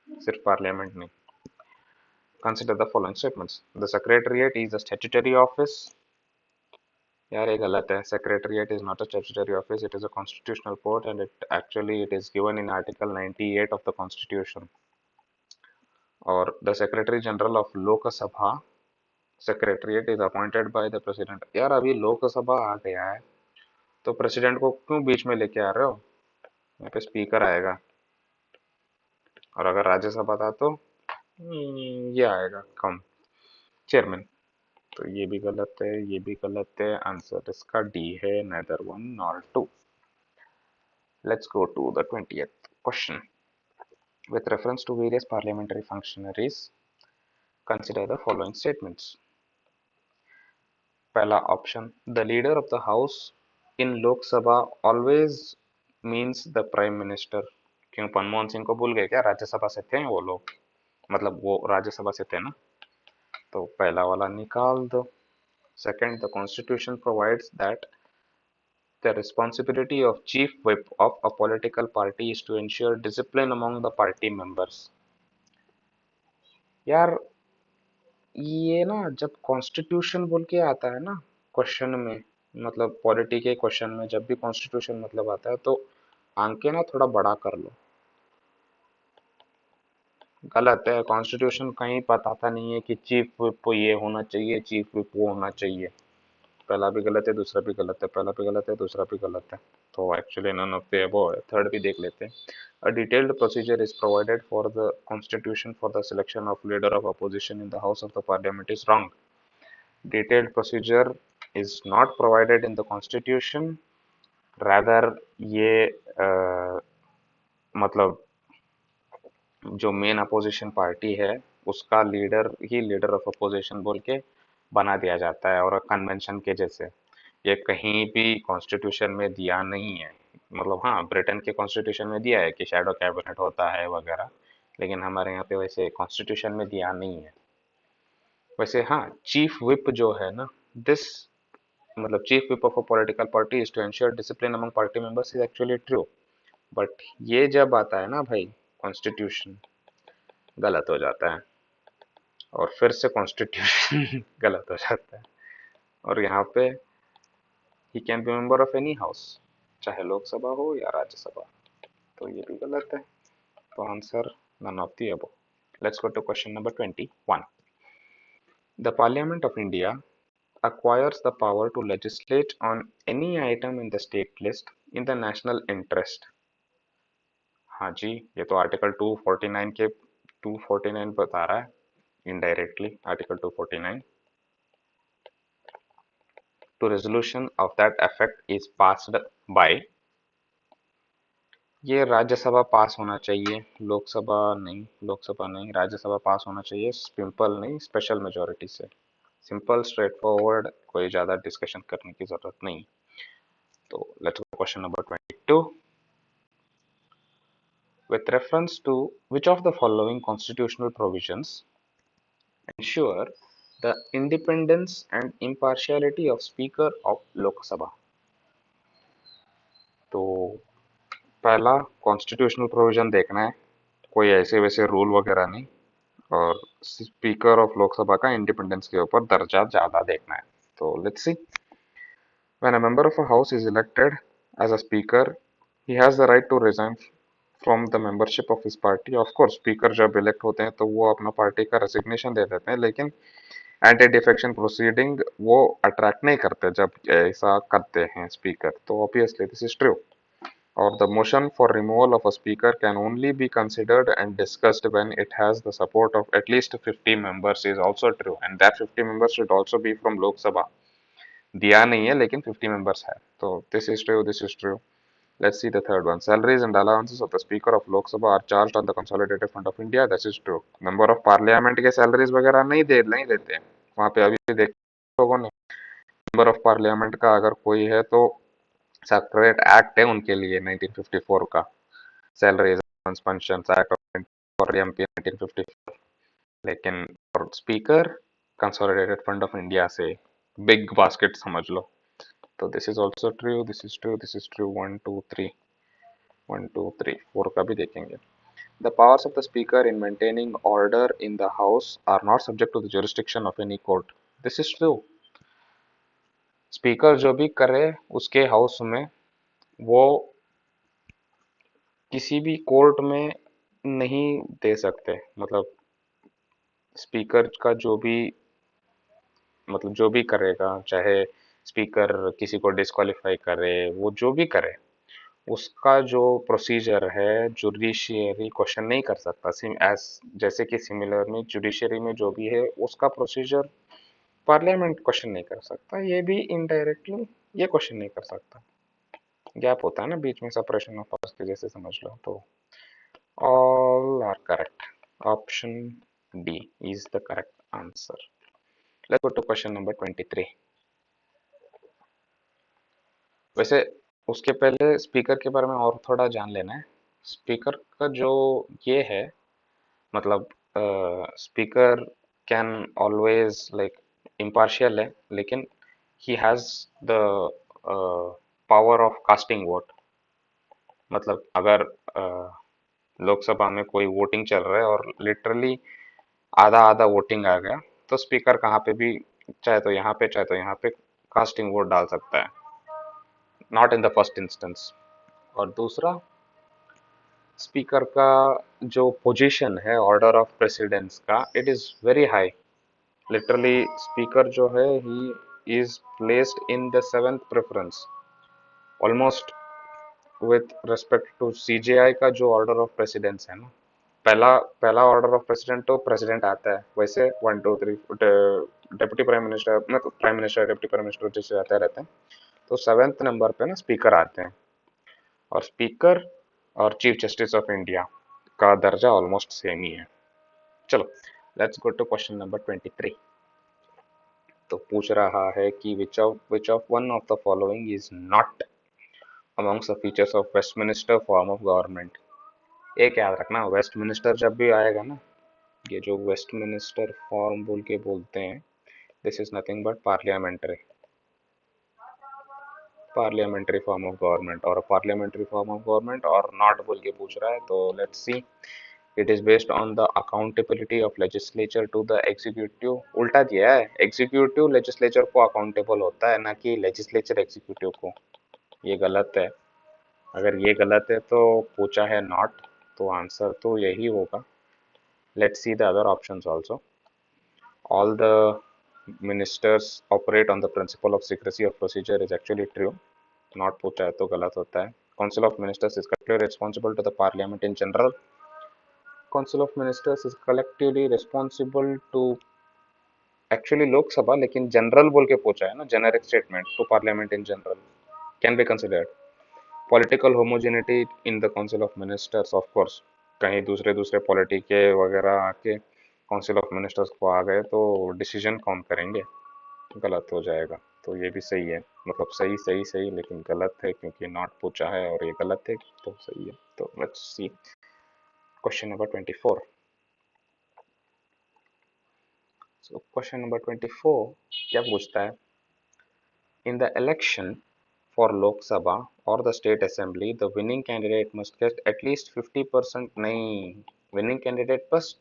सिर्फ parliament नहीं। Consider the following statements. The Secretariat is a statutory office. यार ये गलत है, Secretariat is not a statutory office, it is a constitutional court and it is given in Article 98 of the Constitution. और the Secretary General of Lok Sabha Secretariat is appointed by the President. यार अभी लोक सभा आ गया है, तो president को क्यों बीच में लेके आ रहे हो? यहाँ पे स्पीकर आएगा, और अगर राज्यसभा था तो ये आएगा कम, चेयरमैन। तो ये भी गलत है, ये भी गलत है, आंसर इसका डी है, neither one nor two. Let's go to the 20th question. With reference to various parliamentary functionaries, consider the following statements. पहला option, the leader of the house in Lok Sabha always means the prime minister. क्यों, मनमोहन सिंह को भूल गए क्या? राज्यसभा से थे वो लोग, मतलब वो राज्यसभा से थे ना, तो पहला वाला निकाल दो। Second, the constitution provides that the responsibility of chief whip of a political party is to ensure discipline among the party members. यार ये ना, जब कॉन्स्टिट्यूशन बोल के आता है ना क्वेश्चन में, मतलब पॉलिटी के क्वेश्चन में जब भी कॉन्स्टिट्यूशन मतलब आता है, तो आंके ना थोड़ा बड़ा कर लो। गलत है, कॉन्स्टिट्यूशन कहीं बताता नहीं है कि चीफ whip ये होना चाहिए, चीफ whip वो होना चाहिए। पहला भी गलत है, दूसरा भी गलत है, पहला भी गलत है, दूसरा भी गलत है, तो actually none of the above है। थर्ड भी देख लेते हैं। A detailed procedure is provided for the constitution for the selection of leader of opposition in the house of the parliament is wrong. Detailed procedure is not provided in the constitution, rather ये मतलब जो main opposition party है उसका leader he leader of opposition बोल के बना दिया जाता है, और कन्वेंशन के जैसे। ये कहीं भी कॉन्स्टिट्यूशन में दिया नहीं है, मतलब हाँ ब्रिटेन के कॉन्स्टिट्यूशन में दिया है कि शैडो कैबिनेट होता है वगैरह, लेकिन हमारे यहाँ पे वैसे कॉन्स्टिट्यूशन में दिया नहीं है। वैसे हाँ, चीफ whip जो है ना, दिस मतलब chief whip of a political party is to ensure discipline among party members is actually true, but ये जब आता है ना भाई कॉन्स्टिट्यूशन, गलत हो जाता है, और फिर से कॉन्स्टिट्यूशन गलत हो जाता है। और यहाँ पे he can be member of any house, चाहे लोकसभा हो या राज्यसभा, तो ये भी गलत है। तो answer none of the above. Let's go to question number 21। The parliament of India acquires the power to legislate on any item in the state list in the national interest। हाँ जी, ये तो आर्टिकल 249 के 249 बता रहा है indirectly, article 249 to resolution of that effect is passed by। ये राज्यसभा पास होना चाहिए, लोकसभा नहीं, लोकसभा नहीं, राज्यसभा पास होना चाहिए, सिंपल नहीं स्पेशल मेजोरिटी से। सिंपल स्ट्रेट फॉरवर्ड, कोई ज्यादा डिस्कशन करने की जरूरत नहीं। तो let's go question number 22। With reference to which of the following constitutional provisions ensure the independence and impartiality of Speaker of Lok Sabha? तो पहला कॉन्स्टिट्यूशनल प्रोविजन देखना है, कोई ऐसे वैसे रूल वगैरह नहीं, और स्पीकर ऑफ लोकसभा का इंडिपेंडेंस के ऊपर दर्जा ज्यादा देखना है। तो let's C. When a member of a house is elected as a speaker, he has the right to resign from the membership of his party। Of course speaker जब elect होते हैं तो वो अपना पार्टी का रेजिग्नेशन दे देते हैं, लेकिन एंटी डिफेक्शन प्रोसीडिंग वो अट्रैक्ट नहीं करते जब ऐसा करते हैं स्पीकर। तो obviously this is true. Or the motion for removal of a speaker can only be considered and discussed when it has the support of at least 50 members is also true, and that 50 members should also be from Lok Sabha। दिया नहीं है लेकिन 50 members है, तो this is true, this is true। Let's see the third one. Salaries and allowances of the Speaker of Lok Sabha are charged on the Consolidated Fund of India। This is true। Member of Parliament के salaries वगैरह नहीं देते हैं वहाँ पे। अभी देख लोगों ने, मेंबर ऑफ पार्लियामेंट का अगर कोई है तो सेपरेट एक्ट है उनके लिए 1954 का, सैलरीज पेंशन एक्ट और एमपी 1954। लेकिन और speaker consolidated fund of India से बिग बास्केट समझ लो। तो this is also true, this is true, this is true. 1 2 3 1 2 3 4 का भी देखेंगे। The powers of the speaker in maintaining order in the house are not subject to the jurisdiction of any court। This is true। Speaker जो भी करे उसके house में, वो किसी भी कोर्ट में नहीं दे सकते। मतलब स्पीकर का जो भी, मतलब जो भी करेगा, चाहे स्पीकर किसी को डिस्क्वालीफाई करे, वो जो भी करे, उसका जो प्रोसीजर है जुडिशियरी क्वेश्चन नहीं कर सकता। एज जैसे कि सिमिलरली जुडिशियरी में जो भी है उसका प्रोसीजर पार्लियामेंट क्वेश्चन नहीं कर सकता। ये भी इनडायरेक्टली ये क्वेश्चन नहीं कर सकता। गैप होता है ना बीच में, सेपरेशन ऑफ पावर्स के जैसे समझ लो। तो all are correct. Option D is the correct answer. Let's go to question number 23। वैसे उसके पहले स्पीकर के बारे में और थोड़ा जान लेना है। स्पीकर का जो ये है, मतलब speaker can always like impartial है, लेकिन he has the power of casting vote. मतलब अगर लोकसभा में कोई वोटिंग चल रहा है और लिटरली आधा आधा वोटिंग आ गया, तो स्पीकर कहाँ पे भी, चाहे तो यहाँ पे चाहे तो यहाँ पे कास्टिंग वोट डाल सकता है, not in the first instance. और दूसरा, स्पीकर का जो पोजीशन है ऑर्डर ऑफ प्रेसिडेंस का, it is very high. Literally speaker जो है he is placed in the 7th preference almost, with respect to CJI का जो ऑर्डर ऑफ प्रेसिडेंस है ना। पहला पहला ऑर्डर ऑफ प्रेसिडेंट तो प्रेसिडेंट आता है, वैसे 1 2 3 डेप्यूटी प्राइम मिनिस्टर, मतलब prime minister deputy prime minister जैसे आते रहते हैं। तो 7th नंबर पे ना स्पीकर आते हैं, और स्पीकर और चीफ जस्टिस ऑफ इंडिया का दर्जा ऑलमोस्ट सेम ही है। चलो let's go to question number 23। तो पूछ रहा है कि which of one of the following is not amongst the features of Westminster form of government. एक याद रखना, वेस्टमिनिस्टर जब भी आएगा ना, ये जो वेस्टमिनिस्टर फॉर्म बोल के बोलते हैं, this is nothing but parliamentary. Parliamentary form of government और पार्लियामेंट्री फॉर्म ऑफ गवर्नमेंट और नॉट बोल के पूछ रहा है, तो let's see. It is based on the accountability of legislature to the executive. उल्टा दिया है, एग्जीक्यूटिव लेजिस्लेचर को अकाउंटेबल होता है, ना कि लेजिस्लेचर एग्जीक्यूटिव को। ये गलत है। अगर ये गलत है तो पूछा है नॉट, तो आंसर तो यही होगा। Let's see the other options also. All the ministers operate on the principle of secrecy of procedure is actually true. Not पूछा है तो गलत होता है। Council of Ministers is collectively responsible to the Parliament in general. Council of Ministers is collectively responsible to actually लोक सभा, लेकिन general बोल के पूछा है ना, generic statement to parliament in general can be considered. Political homogeneity in the council of ministers, of course कहीं दूसरे दूसरे पॉलिटी के वगैरह आके काउंसिल ऑफ मिनिस्टर्स को आ गए तो डिसीजन कौन करेंगे, गलत हो जाएगा। तो ये भी सही है, मतलब सही सही सही, लेकिन गलत है क्योंकि नॉट पूछा है और ये गलत है, तो सही है। तो let's C question number 24। So question number 24 क्या पूछता है? इन द इलेक्शन फॉर लोक सभा और the state assembly the winning candidate must get at least 50%, नहीं, विनिंग कैंडिडेट बस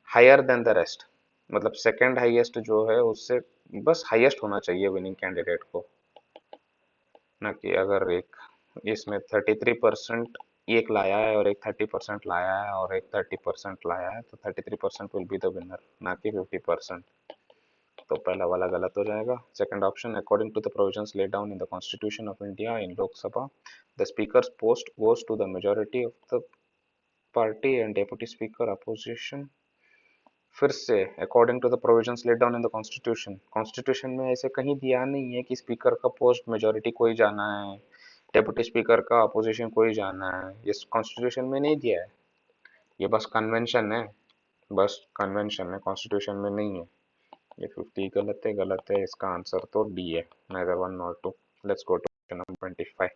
हायर देन द रेस्ट, मतलब सेकंड हाईएस्ट जो है उससे बस हाईएस्ट होना चाहिए विनिंग कैंडिडेट को, ना कि अगर एक इसमें 33% एक लाया है और एक 30% लाया है और एक 30% लाया है, तो 33% विल बी द विनर, ना कि 50%। तो पहला वाला गलत हो जाएगा। Second option, according to the provisions laid down in the constitution of India in Lok Sabha the speaker's post goes to the majority of the party and deputy speaker opposition. फिर से according to the provisions laid down in the constitution, constitution में ऐसे कहीं दिया नहीं है कि speaker का पोस्ट मेजॉरिटी को ही जाना है, डेप्यूटी स्पीकर का अपोजिशन को ही जाना है, ये कॉन्स्टिट्यूशन में नहीं दिया है। ये बस कन्वेंशन है, बस कन्वेंशन है, कॉन्स्टिट्यूशन में नहीं है। ये 50 गलत है, गलत है, इसका आंसर तो डी है, neither one nor two. Let's go to question number 25.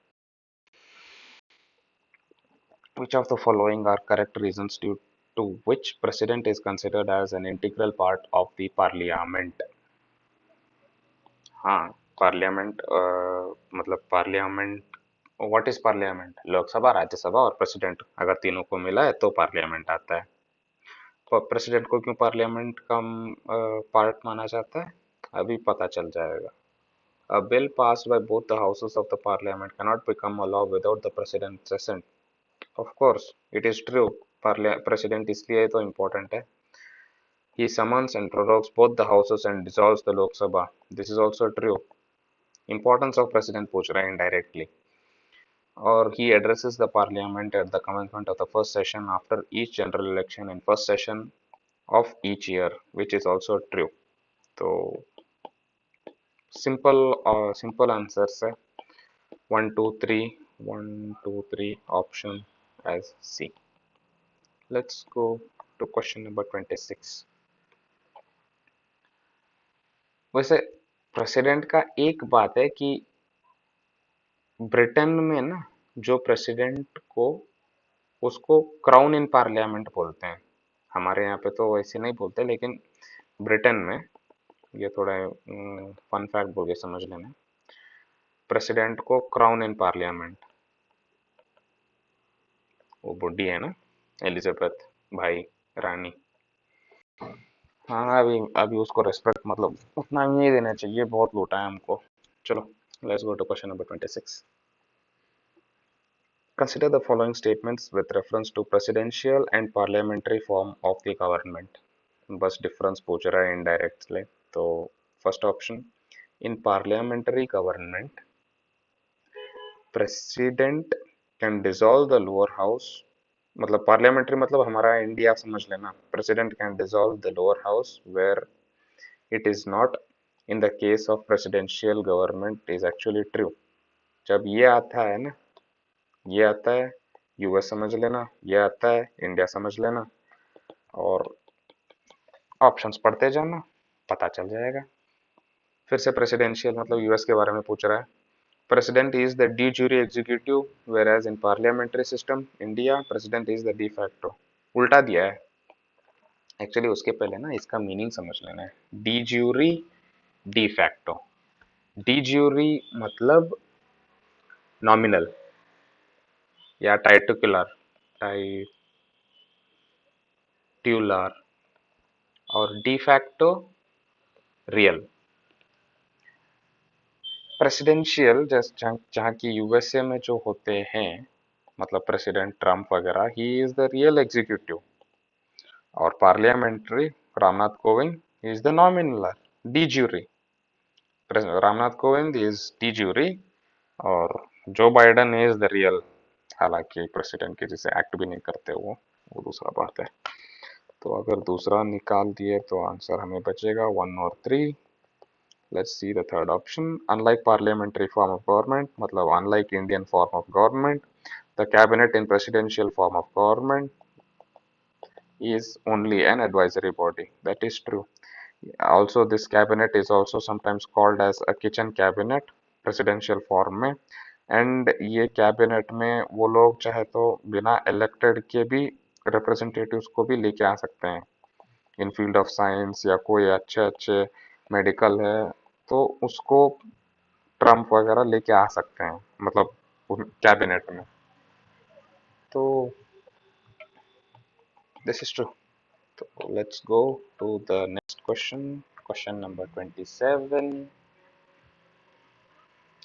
Which of the following are correct reasons due to which president is considered as an integral part of the parliament? हाँ, parliament मतलब parliament, what is parliament? Lok Sabha, Rajya Sabha और president, अगर तीनों को मिला है तो parliament आता है। तो प्रेसिडेंट को क्यों पार्लियामेंट का पार्ट माना जाता है, अभी पता चल जाएगा। A bill passed by both the houses of the parliament cannot become a law without the president's assent. Of course, it is true. President इसलिए तो important है। He summons and prorogues both the houses and dissolves the Lok Sabha. This is also true. Importance of president पूछ रहा है indirectly. Or he addresses the parliament at the commencement of the first session after each general election and first session of each year, which is also true. तो simple answers है 1 2 3 1 2 3 option as C. Let's go to question number 26. वैसे president का एक बात है कि Britain में ना जो प्रेसिडेंट को, उसको क्राउन इन पार्लियामेंट बोलते हैं। हमारे यहाँ पे तो वैसे नहीं बोलते, लेकिन ब्रिटेन में, ये थोड़ा फन फैक्ट बोल के समझ लेना, प्रेसिडेंट को क्राउन इन पार्लियामेंट, वो बुड्ढी है ना एलिजाबेथ भाई रानी, हाँ अभी उसको रेस्पेक्ट मतलब उतना ही नहीं देना चाहिए, बहुत लूटा है हमको। चलो let's go to question number 26. Consider the following statements with reference to presidential and parliamentary form of the government. बस डिफरेंस पूछ रहा है इनडायरेक्टली। तो first option, in parliamentary government president can dissolve the lower house, मतलब parliamentary मतलब हमारा India समझ लेना, president can dissolve the lower house where it is not in the case of presidential government is actually true. जब ये आता है ना, ये आता है यूएस समझ लेना, ये आता है इंडिया समझ लेना, और ऑप्शंस पढ़ते जाना, पता चल जाएगा। फिर से प्रेसिडेंशियल मतलब यूएस के बारे में पूछ रहा है। President is the de jure executive whereas in parliamentary system India president is the de facto. उल्टा दिया है एक्चुअली, उसके पहले ना इसका मीनिंग समझ लेना है। D jury de facto, D jury मतलब नॉमिनल या टाइटुकुलर, टाइट्यूलर और डी फैक्टो रियल। प्रेसिडेंशियल जहाँ जहाँ की यूएसए में जो होते हैं, मतलब प्रेसिडेंट ट्रम्प वगैरह, he is the real executive. और parliamentary, Ramnath Kovind is the nominal, de jure. Ramnath Kovind is de jure और Joe Biden is the real, हालांकि प्रेसिडेंट के जिसे एक्ट भी नहीं करते वो दूसरा बात है। तो अगर दूसरा निकाल दिए तो आंसर हमें बचेगा 1 और 3। Let's see the third option. Unlike parliamentary form of government, मतलब unlike Indian form of government, the cabinet in presidential form of government is only an advisory body. That is true. Also, this cabinet is also sometimes called as a kitchen cabinet, presidential form में। And ये cabinet में वो लोग चाहे तो बिना elected के भी रिप्रेजेंटेटिव्स को भी लेके आ सकते हैं इन फील्ड ऑफ साइंस, या कोई अच्छे अच्छे मेडिकल है तो उसको ट्रम्प वगैरह लेके आ सकते हैं, मतलब कैबिनेट में। तो दिस इज ट्रू। तो let's go to the next question, question number 27।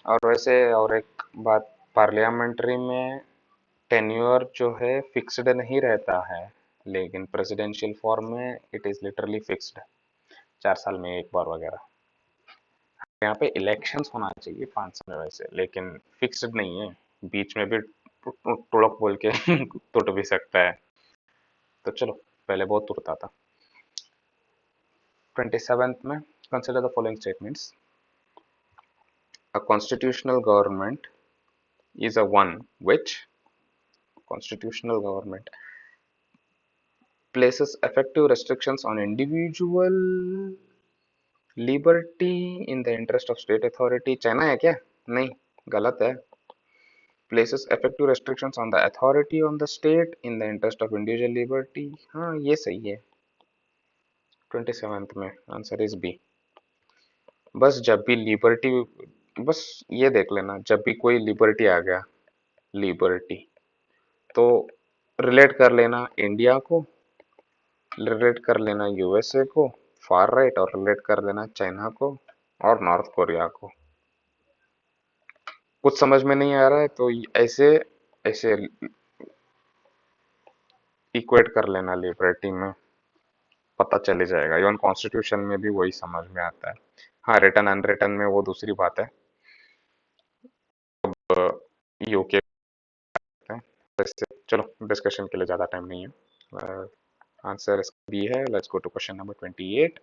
और वैसे और एक बात, पार्लियामेंट्री में टेन्योर जो है फिक्स्ड नहीं रहता है, लेकिन प्रेसिडेंशियल फॉर्म में इट इज लिटरली फिक्स्ड, 4 साल में एक बार वगैरह। यहाँ पे इलेक्शंस होना चाहिए 5 साल में वैसे, लेकिन फिक्स्ड नहीं है, बीच में भी टुड़क बोल के टूट भी सकता है। तो चलो, पहले बहुत टूटता था। 27th में, consider the following statements. A constitutional government is a one which constitutional government places effective restrictions on individual liberty in the interest of state authority। China है क्या? नहीं, गलत है। places effective restrictions on the authority on the state in the interest of individual liberty, हाँ ये सही है। 27th में आंसर इज बी। बस जब भी लिबर्टी, बस ये देख लेना, जब भी कोई लिबर्टी आ गया, लिबर्टी, तो रिलेट कर लेना इंडिया को, रिलेट कर लेना यूएसए को फार राइट, और रिलेट कर देना चाइना को और नॉर्थ कोरिया को। कुछ समझ में नहीं आ रहा है तो ऐसे ऐसे इक्वेट कर लेना लिबर्टी में, पता चले जाएगा। इवन कॉन्स्टिट्यूशन में भी वही समझ में आता है। हाँ, रिटन अनरिटन में वो दूसरी बात है, यूके है। वैसे चलो, डिस्कशन के लिए ज़्यादा टाइम नहीं है। आंसर बी है। Let's go to question number 28।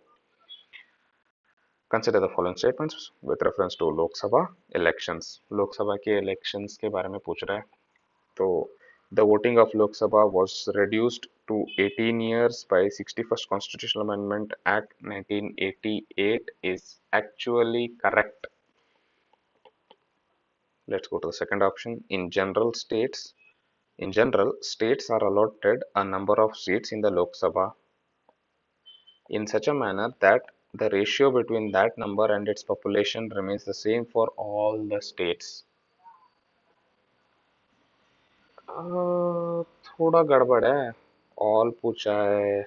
Consider the following statements with reference to Lok Sabha elections. Lok Sabha के इलेक्शंस के बारे में पूछ रहा है। तो the voting of Lok Sabha was reduced to 18 years by 61st Constitutional Amendment Act 1988 is actually correct. Let's go to the second option. In general, states are allotted a number of seats in the Lok Sabha in such a manner that the ratio between that number and its population remains the same for all the states. थोड़ा गड़बड़ है, all पूछा है,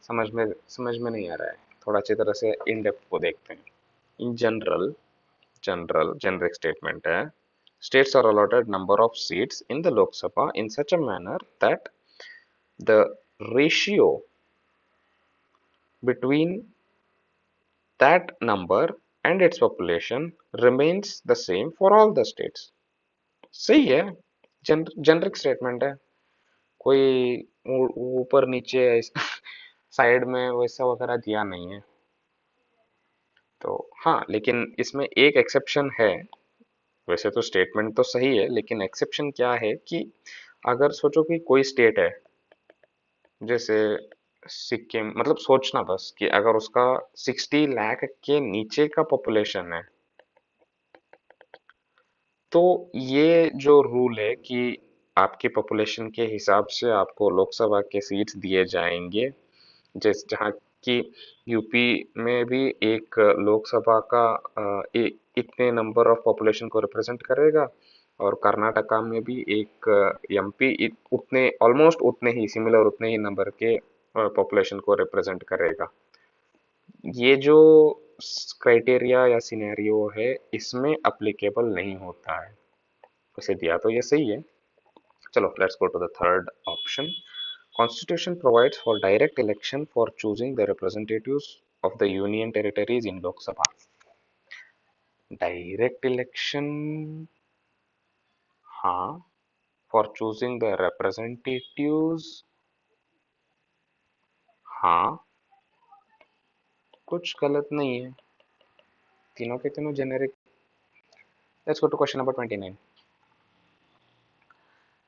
समझ में नहीं आ रहा है। थोड़ा अच्छी तरह से इन डेप्थ को देखते हैं। इन जेनरिक स्टेटमेंट है, states are allotted number of seats in the Lok Sabha in such a manner that the ratio between that number and its population remains the same for all the states। सही है, generic statement है, कोई ऊपर नीचे side में वैसा वगैरह दिया नहीं है। तो हाँ, लेकिन इसमें एक एक्सेप्शन है। वैसे तो स्टेटमेंट तो सही है, लेकिन एक्सेप्शन क्या है कि अगर सोचो कि कोई स्टेट है, जैसे सिक्किम, मतलब सोचना बस कि अगर उसका 60 लाख के नीचे का पॉपुलेशन है, तो ये जो रूल है कि आपकी पॉपुलेशन के हिसाब से आपको लोकसभा के सीट्स दिए जाएंगे, जैसे जहाँ की यूपी में भी एक लोकसभा का इतने नंबर ऑफ पॉपुलेशन को रिप्रेजेंट करेगा, और कर्नाटका में भी एक एमपी उतने ऑलमोस्ट उतने ही सिमिलर उतने ही नंबर के पॉपुलेशन को रिप्रेजेंट करेगा। ये जो क्राइटेरिया या सिनेरियो है इसमें अप्लीकेबल नहीं होता है, उसे दिया तो ये सही है। चलो let's go to the third option. Constitution provides for direct election for choosing the representatives of the union territories in Lok Sabha. Direct election, हाँ, for choosing the representatives, हाँ, कुछ गलत नहीं है, तीनों के तीनों generic. Let's go to question number 29.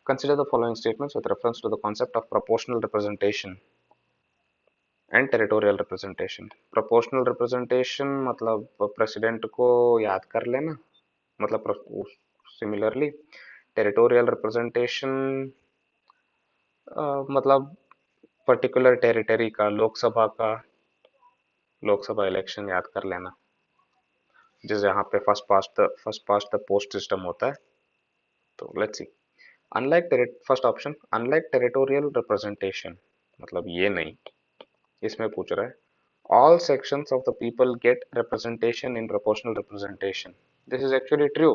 Consider the following statements with reference to the concept of proportional representation and territorial representation. Proportional representation मतलब प्रेसिडेंट को याद कर लेना, मतलब सिमिलरली टेरिटोरियल रिप्रेजेंटेशन मतलब पर्टिकुलर टेरिटरी का लोकसभा इलेक्शन याद कर लेना, जिस जहाँ पे first past the post system होता है। तो let's C, unlike first option unlike territorial representation, मतलब ये नहीं, इसमें पूछ रहा है all sections of the people get representation in proportional representation. This is actually true,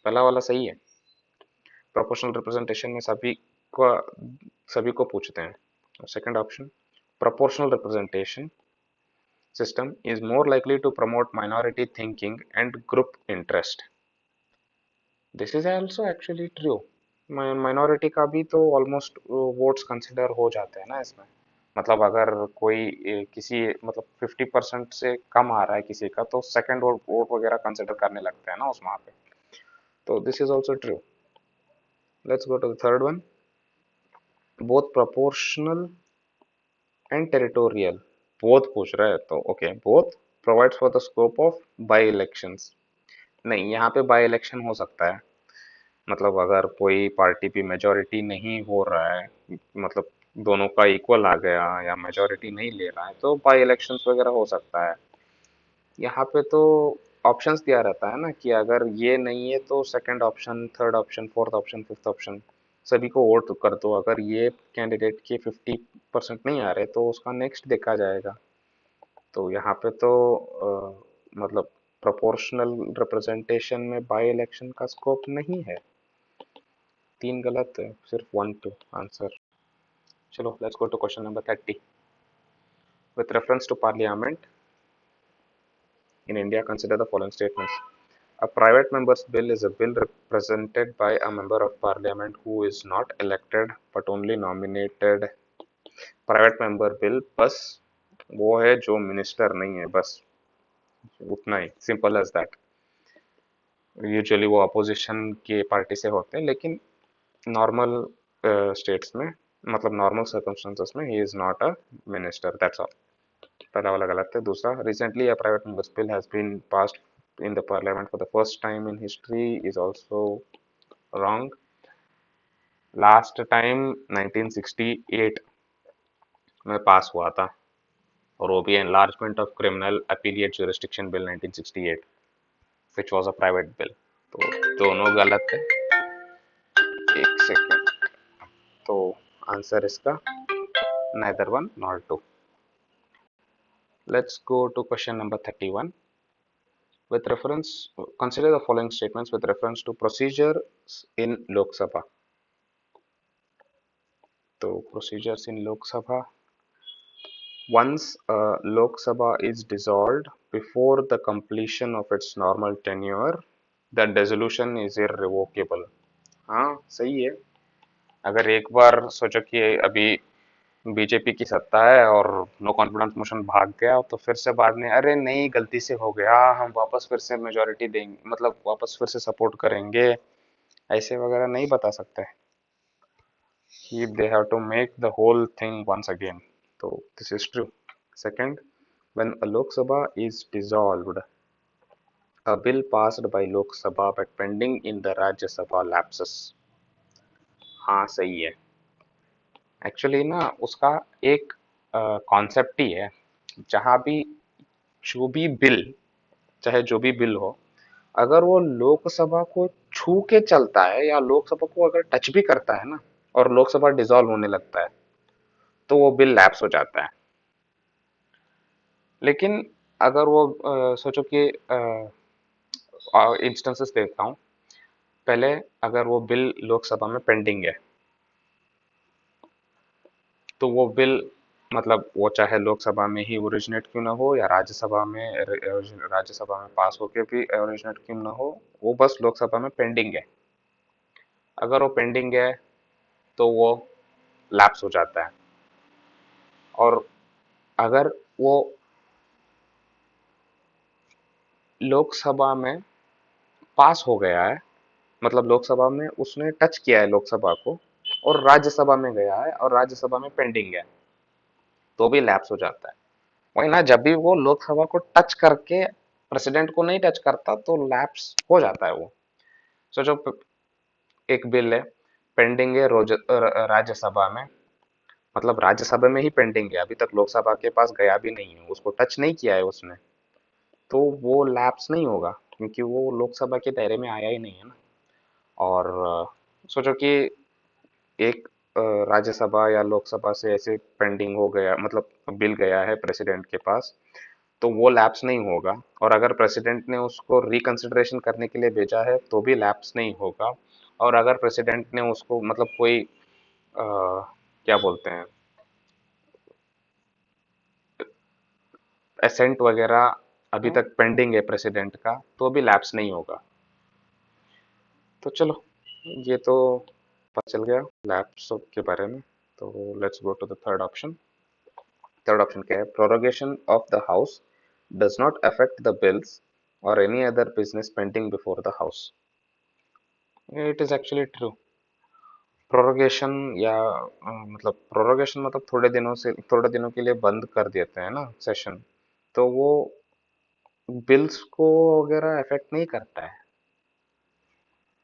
पहला वाला सही है। प्रोपोर्शनल रिप्रेजेंटेशन में सभी को पूछते हैं। Second option proportional representation system is more likely to promote minority thinking and group interest. This is also actually true. Minority का भी तो ऑलमोस्ट वोट्स कंसिडर हो जाते हैं ना इसमें, मतलब अगर कोई किसी मतलब 50% से कम आ रहा है किसी का तो सेकंड वोट वगैरह कंसिडर करने लगते हैं ना उस वहां पे। तो this is also true. Let's go to the third one, both proportional and territorial, both पूछ रहा है तो okay, both provides for the scope of by elections. नहीं, यहाँ पे बाई इलेक्शन हो सकता है, मतलब अगर कोई पार्टी भी मेजोरिटी नहीं हो रहा है, मतलब दोनों का इक्वल आ गया या मेजोरिटी नहीं ले रहा है तो बाई इलेक्शंस वगैरह हो सकता है। यहाँ पे तो ऑप्शंस दिया रहता है ना कि अगर ये नहीं है तो second option, third option, fourth option, fifth option सभी को वोट कर दो। अगर ये कैंडिडेट के 50% नहीं आ रहे तो उसका नेक्स्ट देखा जाएगा। तो यहाँ पे तो मतलब प्रोपोर्शनल रिप्रेजेंटेशन में बाई इलेक्शन का स्कोप नहीं है। तीन गलत है, सिर्फ 1 2 आंसर। चलो let's go to question number 30। With reference to parliament in India, consider the following statements. A private member's bill is a bill represented by a member of parliament who is not elected but only nominated. Private member bill बस वो है जो minister नहीं है, बस उतना ही, simple as that. Usually वो opposition के पार्टी से होते हैं, लेकिन नॉर्मल स्टेट्स में, मतलब नॉर्मल सर्कमस्टेंसेस में he is not a minister, that's all. पहला वाला गलत है। दूसरा, recently a private members bill has been passed in the parliament for the first time in history is also wrong. Last time 1968 में pass हुआ था, और वो भी enlargement of criminal appellate jurisdiction bill 1968 which was a private bill. तो दोनों गलत है। एक सेकेंड, तो आंसर इसका neither one nor two. Let's go to question number 31. With reference, consider the following statements with reference to procedures in Lok Sabha. So, procedures in Lok Sabha. Once Lok Sabha is dissolved before the completion of its normal tenure, the dissolution is irrevocable. हाँ सही है। अगर एक बार सोचो कि अभी BJP की सत्ता है और नो कॉन्फिडेंस मोशन भाग गया, तो फिर से बाद में अरे नहीं गलती से हो गया, हम वापस फिर से मेजोरिटी देंगे, मतलब वापस फिर से सपोर्ट करेंगे, ऐसे वगैरह नहीं बता सकते कि they have to make the whole thing once again. तो this is true. Second, when a Lok Sabha is dissolved, a bill passed by Lok Sabha but pending in the राज्य सभा लैप्सेस। हाँ सही है। एक्चुअली ना उसका एक कॉन्सेप्ट ही है, जहाँ भी जो भी बिल, चाहे जो भी बिल हो, अगर वो लोकसभा को छू के चलता है या लोकसभा को अगर टच भी करता है ना और लोकसभा डिसॉल्व होने लगता है तो वो बिल लैप्स हो जाता है। लेकिन अगर वो सोचो कि इंस्टेंसेस देता हूँ। पहले अगर वो बिल लोकसभा में पेंडिंग है तो वो बिल मतलब वो चाहे लोकसभा में ही ओरिजिनेट क्यों ना हो या राज्यसभा में पास होके भी ओरिजिनेट क्यों ना हो, वो बस लोकसभा में पेंडिंग है। अगर वो पेंडिंग है तो वो लैप्स हो जाता है। और अगर वो लोकसभा में पास हो गया है, मतलब लोकसभा में उसने टच किया है लोकसभा को, और राज्यसभा में गया है और राज्यसभा में पेंडिंग है, तो भी लैप्स हो जाता है। वही ना, जब भी वो लोकसभा को टच करके प्रेसिडेंट को नहीं टच करता तो लैप्स हो जाता है वो। सोचो एक बिल है, पेंडिंग है राज्यसभा में, मतलब राज्यसभा में ही पेंडिंग है, अभी तक लोकसभा के पास गया भी नहीं है, उसको टच नहीं किया है उसने, तो वो लैप्स नहीं होगा क्योंकि वो लोकसभा के दायरे में आया ही नहीं है ना। और सोचो कि एक राज्यसभा या लोकसभा से ऐसे पेंडिंग हो गया, मतलब बिल गया है प्रेसिडेंट के पास, तो वो लैप्स नहीं होगा। और अगर प्रेसिडेंट ने उसको रिकंसिडरेशन करने के लिए भेजा है तो भी लैप्स नहीं होगा। और अगर प्रेसिडेंट ने उसको मतलब कोई क्या बोलते हैं, एसेंट वगैरह अभी तक पेंडिंग है प्रेसिडेंट का, तो भी लैप्स नहीं होगा। तो चलो, ये तो पता चल गया लैप्स के बारे में। तो let's go to the third option. Third option क्या है? Prorogation of the house does not affect the bills और any other business pending before the house. It is actually true. Prorogation या मतलब प्रोरोगेशन मतलब थोड़े दिनों के लिए बंद कर देते हैं ना सेशन, तो वो बिल्स को वगैरह अफेक्ट नहीं करता है।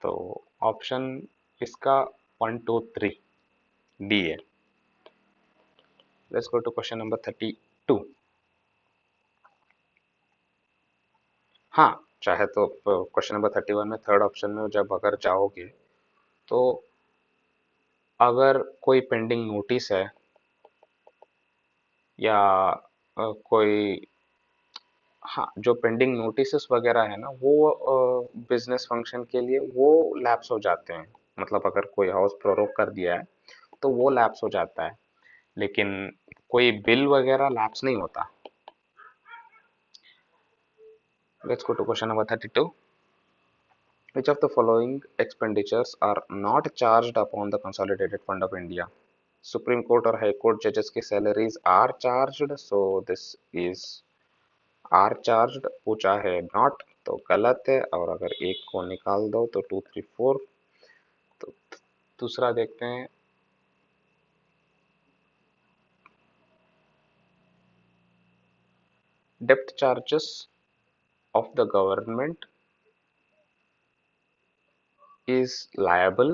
तो ऑप्शन इसका 1 2 3 डी है। Let's go to question number 32। हाँ, चाहे तो क्वेश्चन नंबर 31 में थर्ड ऑप्शन में जब अगर जाओगे तो अगर कोई पेंडिंग नोटिस है या कोई, हाँ, जो पेंडिंग नोटिसेस वगैरह है ना वो बिजनेस फंक्शन के लिए वो लैप्स हो जाते हैं। मतलब अगर कोई हाउस प्रोरोग कर दिया है तो वो लैप्स हो जाता है, लेकिन कोई बिल वगैरह लैप्स नहीं होता। Let's go to question number 32। Which of the following expenditures are not charged upon the Consolidated Fund of India? Supreme Court और High Court judges की salaries are charged, so this is are charged। पूछा है not, तो गलत है, और अगर एक को निकाल दो तो 2 3 4। तो दूसरा देखते हैं। Debt charges of the government is liable।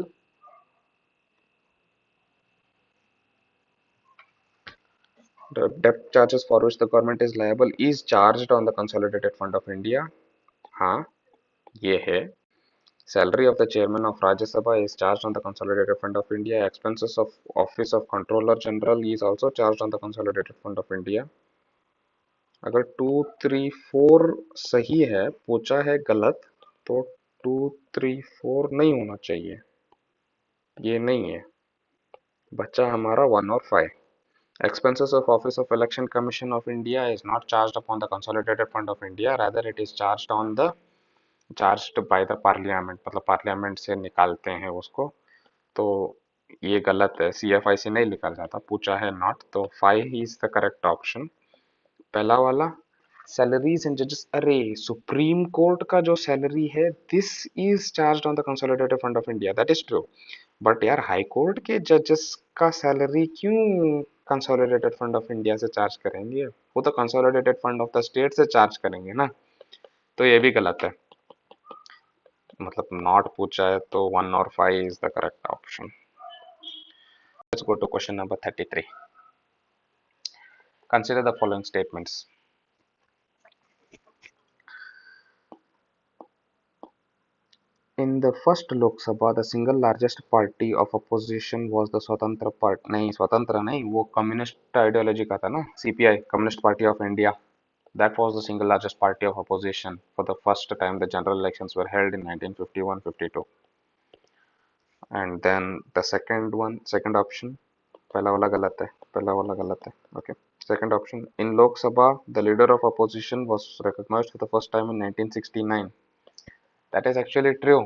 The debt charges for which the government is liable is charged on the Consolidated Fund of India। हाँ, ये है। Salary of the chairman of Rajya Sabha is charged on the Consolidated Fund of India। Expenses of Office of Controller General is also charged on the Consolidated Fund of India। अगर 2 3 4 सही है, पूछा है गलत, तो 2 3 4 नहीं होना चाहिए, ये नहीं है। बच्चा हमारा 1 और 5। Expenses of Office of Election Commission of India is not charged upon the Consolidated Fund of India, rather it is charged by the Parliament, मतलब पार्लियामेंट से निकालते हैं उसको। तो ये गलत है, CFI से नहीं निकाला जाता, पूछा है नॉट, तो 5 इज द करेक्ट ऑप्शन, पहला वाला। सैलरीज एंड जजेस, अरे सुप्रीम कोर्ट का जो सैलरी है this is charge on the consolidated fund of India, that is true. But यार हाई कोर्ट के जजेस का सैलरी क्यों कंसोलिडेटेड फंड ऑफ इंडिया से चार्ज करेंगे? वो तो consolidated fund of the state से चार्ज करेंगे ना। तो ये भी गलत है, मतलब नॉट पूछा है, तो 1 और 5 is the correct option. Let's go to question number 33। Consider the following statements. . In the first Lok Sabha, the single largest party of opposition was the स्वतंत्र पार्टी, नहीं स्वतंत्र नहीं, वो कम्युनिस्ट आइडियोलॉजी का था ना, CPI, communist party of India. That was the single largest party of opposition. For the first time, the general elections were held in 1951-52. And then the second one, second option, पहला वाला गलत है, पहला वाला गलत है. Okay. Second option, in Lok Sabha, the leader of opposition was recognized for the first time in 1969. That is actually true.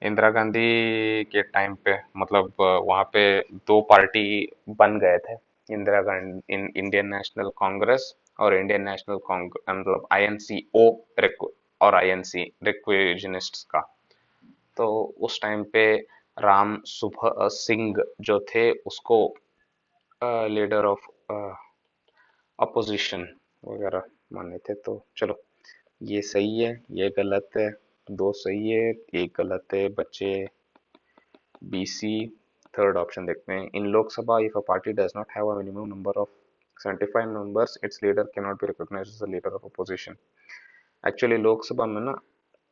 Indira Gandhi के time पे मतलब वहाँ पे दो पार्टी बन गए थे, इंदिरा गांधी इंडियन नेशनल कांग्रेस और इंडियन नेशनल कांग्रेस, मतलब आईएनसीओ और आईएनसी रिक्विजनिस्ट्स का. तो उस टाइम पे राम सुभा सिंह जो थे उसको लीडर ऑफ अपोजिशन वगैरह माने थे. तो चलो, ये सही है, ये गलत है, दो सही है, एक गलत है, बच्चे BC. थर्ड ऑप्शन देखते हैं. In Lok Sabha if a party does not have a minimum number of 75 members its leader can not be recognised as the leader of opposition. Actually Lok Sabha में ना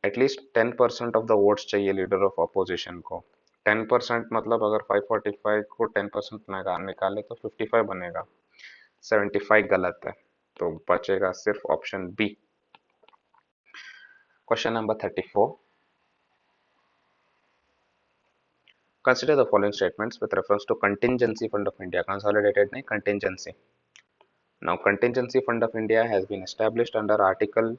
एटलीस्ट 10% ऑफ द वोट्स चाहिए leader of opposition को. 10% मतलब अगर 545 को 10% निकाले तो 55 बनेगा. 75 गलत है, तो बचेगा सिर्फ option B. Question number 34. Consider the following statements with reference to Contingency Fund of India. Consolidated nahi, contingency. Now, Contingency Fund of India has been established under Article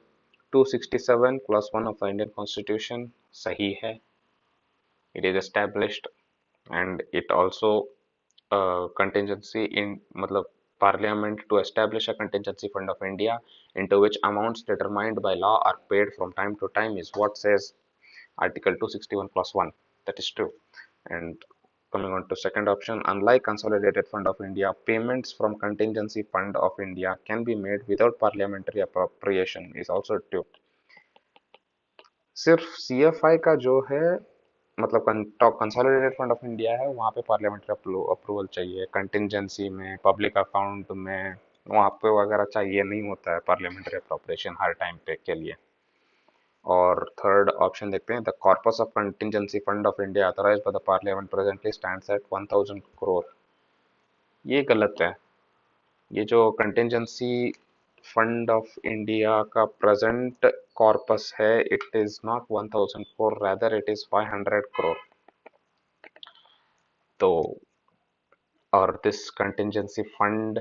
267 Clause 1 of the Indian Constitution. Sahi hai. It is established, and it also contingency in matlab Parliament to establish a Contingency Fund of India into which amounts determined by law are paid from time to time is what says Article 261 Clause 1. That is true. And coming on to second option, unlike Consolidated Fund of India, payments from Contingency Fund of India can be made without parliamentary appropriation is also true. सिर्फ CFI का जो है मतलब consolidated fund of India है, वहाँ पे parliamentary approval चाहिए. Contingency में, पब्लिक अकाउंट में, वहाँ पे वगैरह चाहिए नहीं होता है पार्लियामेंट्री अप्रोप्रिएशन हर टाइम पे के लिए. और थर्ड ऑप्शन देखते हैं. The corpus of contingency fund of India authorised by the parliament presently stands eight 1000 crore. ये गलत है. ये जो कंटिजेंसी फंड ऑफ इंडिया का प्रेजेंट कॉर्पस है, it is not 1000 crore, rather it is 500 crore. तो और this contingency fund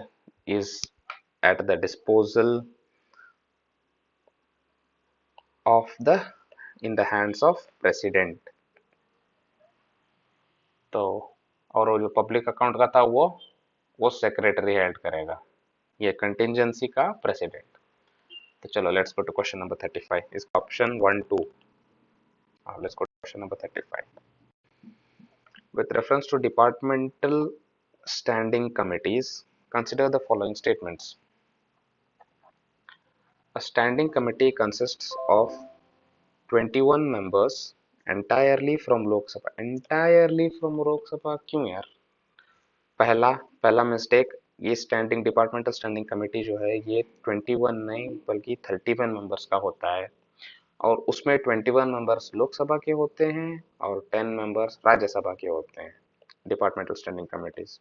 is at the disposal of the in the hands of president. तो और वो जो पब्लिक अकाउंट का था वो सेक्रेटरी हेल्ड करेगा. ये कंटिजेंसी का प्रेसिडेंट. तो चलो let's go to question number 35. इसका option 1 2. Let's go to question number 35. With reference to departmental standing committees, consider the following statements. A standing committee consists of 21 members entirely from Lok Sabha. Entirely from Lok Sabha क्यों यार? पहला mistake. ये standing departmental standing committee जो है ये 21 नहीं बल्कि 31 members का होता है, और उसमें 21 मेंबर्स लोकसभा के होते हैं और 10 मेंबर्स राज्यसभा के होते हैं डिपार्टमेंटल स्टैंडिंग कमेटीज.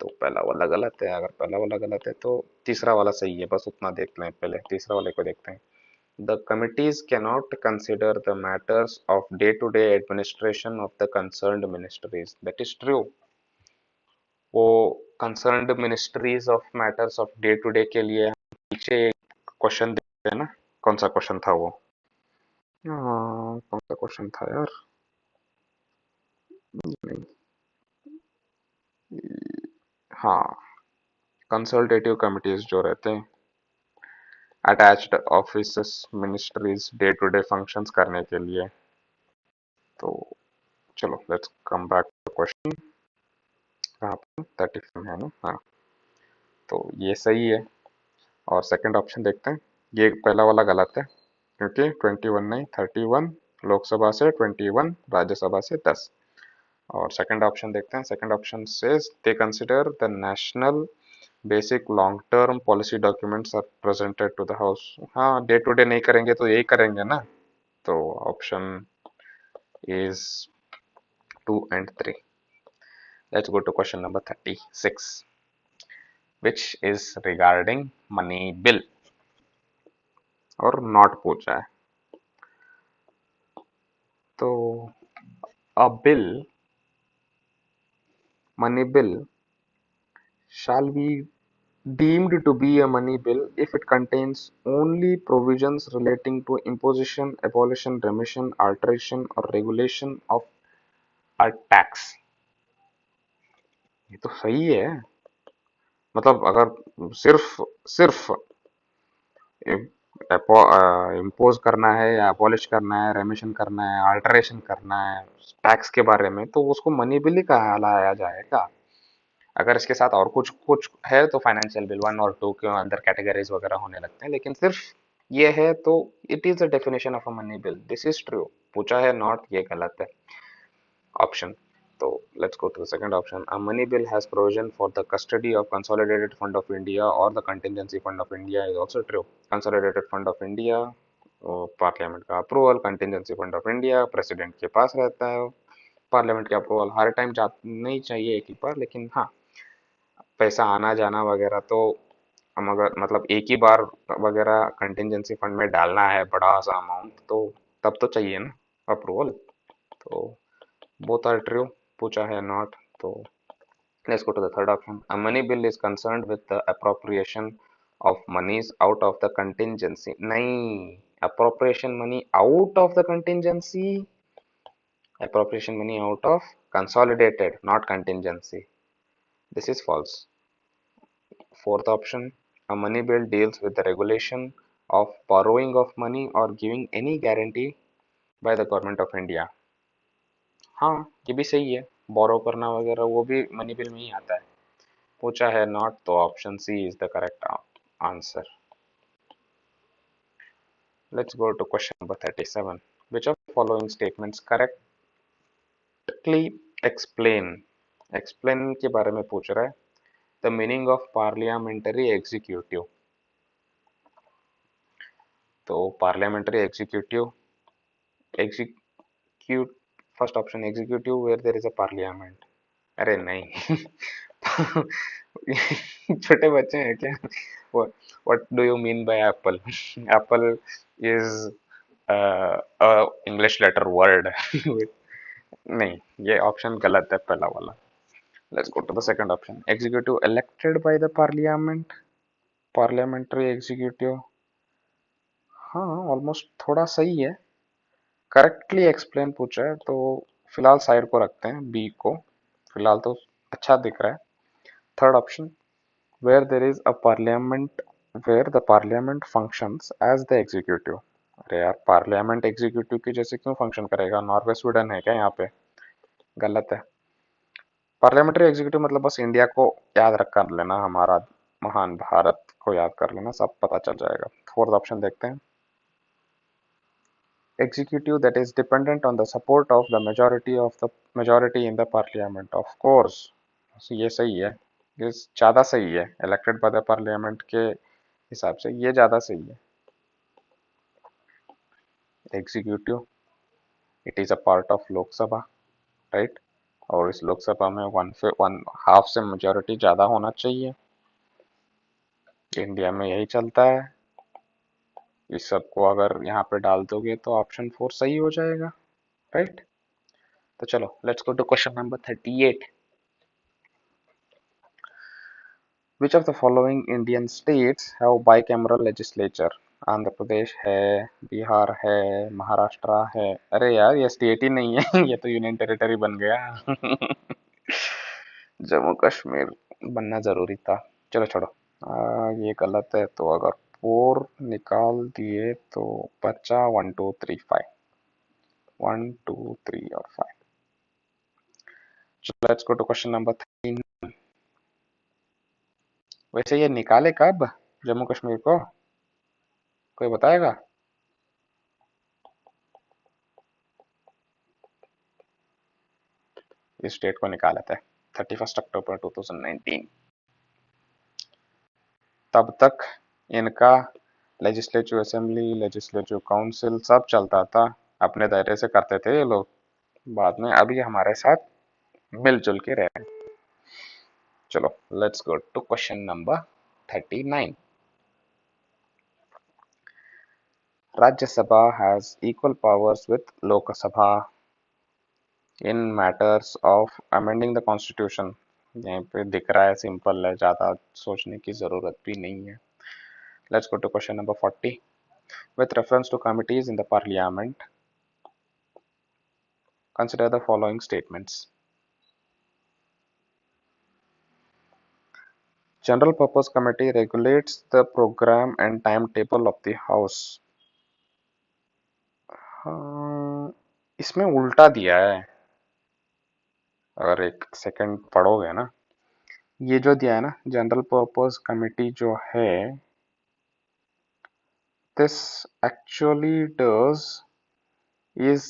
तो पहला वाला गलत है. अगर पहला वाला गलत है तो तीसरा वाला सही है. बस उतना देख लें, पहले तीसरा वाले को देखते हैं. The committees cannot consider the matters of day-to-day administration of the concerned ministries. That is true. वो concerned ministries of matters of day-to-day के लिए पीछे क्वेश्चन देते हैं ना. कौन सा क्वेश्चन था वो? कौन सा क्वेश्चन था यार? नहीं, हाँ, कंसल्टेटिव कमिटीज जो रहते हैं attached offices ministries day to day functions करने के लिए. तो चलो let's come back to question. कहाँ पर 35 है ना? हाँ, तो ये सही है. और सेकंड ऑप्शन देखते हैं. ये पहला वाला गलत है क्योंकि 21 नहीं, 31 लोकसभा से, 21 राज्यसभा से 10. और सेकंड ऑप्शन देखते हैं. Second option says they consider the national basic long term policy documents are presented to the house. हाँ, डे टू डे नहीं करेंगे तो यही करेंगे ना. तो option is 2 and 3. Let's go to question number 36, which is regarding money bill और not पूछा है. तो a bill, money bill shall be deemed to be a money bill if it contains only provisions relating to imposition, abolition, remission, alteration or regulation of a tax. ये तो सही है. मतलब अगर सिर्फ सिर्फ इम्पोज करना है या अबॉलिश करना है, रेमिशन करना है, अल्टरेशन करना है टैक्स के बारे में, तो उसको मनी बिल ही कहलाया जाएगा. अगर इसके साथ और कुछ कुछ है तो फाइनेंशियल बिल 1 और 2 के अंदर कैटेगरीज वगैरह होने लगते हैं, लेकिन सिर्फ ये है तो it is the definition of a money bill. This is true. पूछा है नॉट, ये गलत है option. So let's go to the second option. A money bill has provision for the custody of Consolidated Fund of India or the Contingency Fund of India is also true. Consolidated Fund of India, parliament का approval. Contingency fund of India president के पास रहता है. Parliament के approval हर time जा नहीं चाहिए एक ही बार, लेकिन हाँ पैसा आना जाना वगैरह तो हम अगर मतलब एक ही बार वगैरह कंटिजेंसी फंड में डालना है बड़ा सा अमाउंट, तो तब तो चाहिए ना अप्रूवल. तो both are true. पूछा है not. तो let's go to the third option. A money bill is concerned with the appropriation of monies out of the contingency. नहीं, appropriation money out of the contingency. Appropriation money out of consolidated, not contingency. This is false. Fourth option. A money bill deals with the regulation of borrowing of money or giving any guarantee by the government of India. हाँ, ये भी सही है. बोरो करना वगैरह वो भी money bill में ही आता है. पूछा है नॉट, तो option C is the correct answer. Let's go to question number 37. Which of following statements correctly explain. Explain के बारे में पूछ रहा है. The meaning of parliamentary executive. तो parliamentary executive, execute first option executive where there is a parliament. अरे नहीं. छोटे बच्चे हैं क्या? what do you mean by apple? Apple is a English letter word. नहीं, ये ऑप्शन गलत है पहला वाला. Let's go to the second option. Executive elected by the parliament. Parliamentary executive. हाँ, ऑलमोस्ट थोड़ा सही है. करेक्टली एक्सप्लेन पूछा है तो फिलहाल साइड को रखते हैं बी को. फिलहाल तो अच्छा दिख रहा है. Third option. where there is a parliament, where the parliament functions as the executive. अरे यार, पार्लियामेंट एग्जीक्यूटिव की जैसे क्यों फंक्शन करेगा? नॉर्वे स्वीडन है क्या यहाँ पे? गलत है. पार्लियामेंट्री एग्जीक्यूटिव मतलब बस इंडिया को याद रख कर लेना, हमारा महान भारत को याद कर लेना, सब पता चल जाएगा. फोर्थ ऑप्शन देखते हैं. Executive that is dependent on the support of the majority in the parliament. Of course ये सही है. ये ज्यादा सही है. इलेक्टेड बाय द पार्लियामेंट के हिसाब से ये ज्यादा सही है. Executive it is a part of Lok Sabha, right? और इस लोकसभा में वन हाफ से मेजोरिटी ज्यादा होना चाहिए. इंडिया में यही चलता है. इस सबको अगर यहाँ पे डाल दोगे तो ऑप्शन 4 सही हो जाएगा, राइट? तो चलो let's go to question number 38. Which of the following Indian states have bicameral legislature? Andhra Pradesh है, बिहार है, महाराष्ट्र है. अरे यार, ये स्टेट ही नहीं है. ये तो यूनियन टेरिटरी बन गया. जम्मू कश्मीर बनना जरूरी था. चलो छोड़ो. ये गलत है, तो अगर 4 निकाल दिए तो बचा 1 2 3 5. 1 2 3 और 5. चलो let's go to question number 3. वैसे ये निकाले कब जम्मू कश्मीर को? कोई बताएगा? इस डेट को निकाला था 31 अक्टूबर 2019. तब तक इनका लेजिस्लेटिव असेंबली, लेजिस्लेटिव काउंसिल सब चलता था. अपने दायरे से करते थे ये लोग. बाद में अभी हमारे साथ मिलजुल के रहे। चलो let's go to question number 39। Rajya has equal powers with Lok Sabha in matters of amending the constitution। यहाँ पे दिख रहा है, सिंपल है, ज्यादा सोचने की जरूरत भी नहीं है। Let's go to question number 40. With reference to committees in the parliament, consider the following statements. General Purpose Committee regulates the program and timetable of the House। हाँ, इसमें उल्टा दिया है। अगर एक सेकंड पढ़ोगे ना, ये जो दिया है ना, जनरल पर्पस कमेटी जो है, this actually does is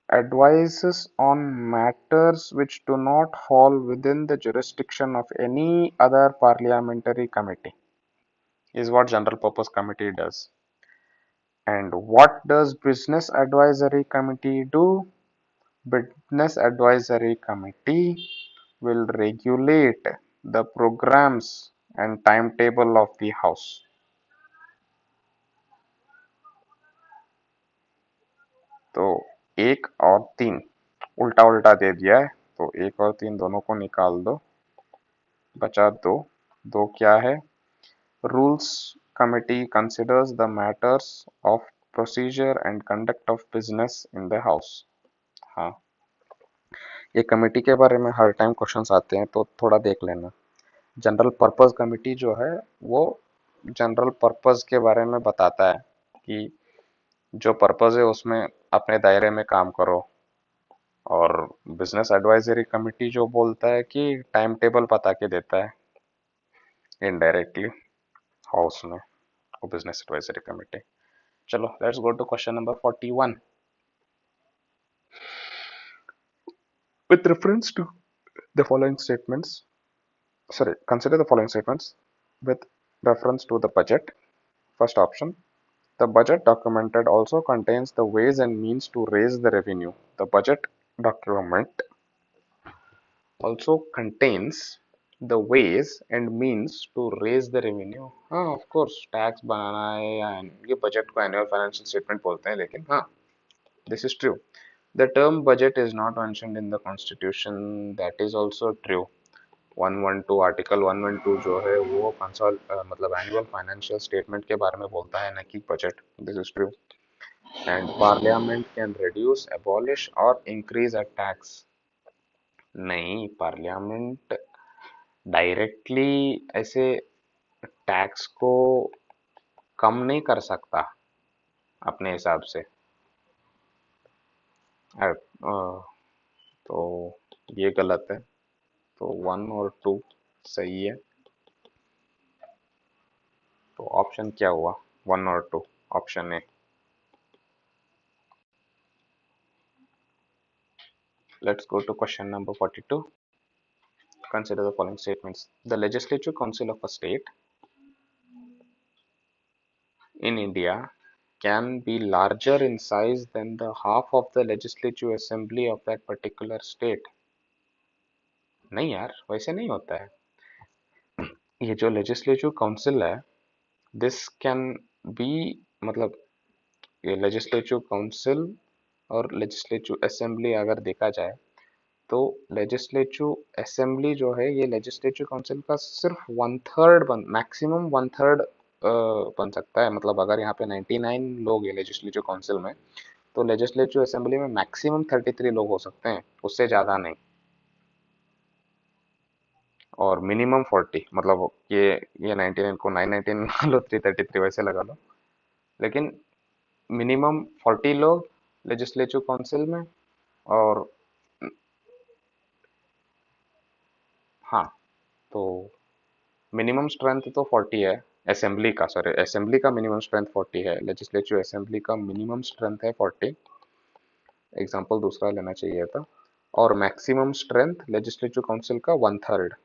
advises on matters which do not fall within the jurisdiction of any other parliamentary committee, is what general purpose committee does. And what does business advisory committee do? Business advisory committee will regulate the programs and timetable of the house। तो एक और तीन उल्टा उल्टा दे दिया है, तो एक और तीन दोनों को निकाल दो, बचा दो। दो क्या है? Rules committee considers the matters of procedure and conduct of business in the house. हाँ, ये कमेटी के बारे में हर टाइम क्वेश्चंस आते हैं, तो थोड़ा देख लेना। जनरल पर्पस कमेटी जो है वो जनरल पर्पस के बारे में बताता है कि जो पर्पस है उसमें अपने दायरे में काम करो। और बिजनेस एडवाइजरी कमेटी जो बोलता है कि टाइम टेबल बता के देता है इनडायरेक्टली हाउस में, वो बिजनेस एडवाइजरी कमेटी। चलो let's go to question number 41। With reference to the following statements, consider the following statements with reference to the budget. First option, the budget document also contains the ways and means to raise the revenue। The budget document also contains the ways and means to raise the revenue। हाँ, of course tax बनाना है, या ये budget को annual financial statement बोलते हैं, लेकिन हाँ, this is true। The term budget is not mentioned in the constitution, that is also true। 112 article 112 जो है वो मतलब एनुअल फाइनेंशियल स्टेटमेंट के बारे में बोलता है, न कि budget. This is true. And parliament can reduce, abolish और इंक्रीज अ टैक्स। नहीं, पार्लियामेंट डायरेक्टली ऐसे टैक्स को कम नहीं कर सकता अपने हिसाब से। तो ये गलत है, तो 1 और 2 सही है। तो ऑप्शन क्या हुआ? 1 और 2, option A. Let's go to question number 42. Consider the following statements. The Legislative Council of a state in India can be larger in size than the half of the Legislative Assembly of that particular state। नहीं यार, वैसे नहीं होता है। ये जो legislative council है, this can be, मतलब ये लेजिस्लेटिव काउंसिल और लेजिस्लेटिव असेंबली अगर देखा जाए, तो लेजिस्लेटिव असेंबली जो है ये लेजिस्लेटिव काउंसिल का सिर्फ 1/3 मैक्सिमम 1/3 बन सकता है। मतलब अगर यहाँ पे 99 लोग है लेजिस्लेटिव काउंसिल में, तो लेजिस्लेटिव असेंबली में मैक्सिमम 33 लोग हो सकते हैं, उससे ज्यादा नहीं। और मिनिमम 40, मतलब ये 99 को 919 लगा लो, 333 वैसे लगा लो, लेकिन मिनिमम 40 लोग लेजिस्लेटिव काउंसिल में। और हाँ, तो मिनिमम स्ट्रेंथ तो 40 है असेंबली का, सॉरी असेंबली का मिनिमम स्ट्रेंथ 40 है, लेजिस्लेटिव असेंबली का मिनिमम स्ट्रेंथ है 40। एग्जांपल दूसरा लेना चाहिए था। और मैक्सिमम स्ट्रेंथ लेजिस्लेटिव काउंसिल का 1/3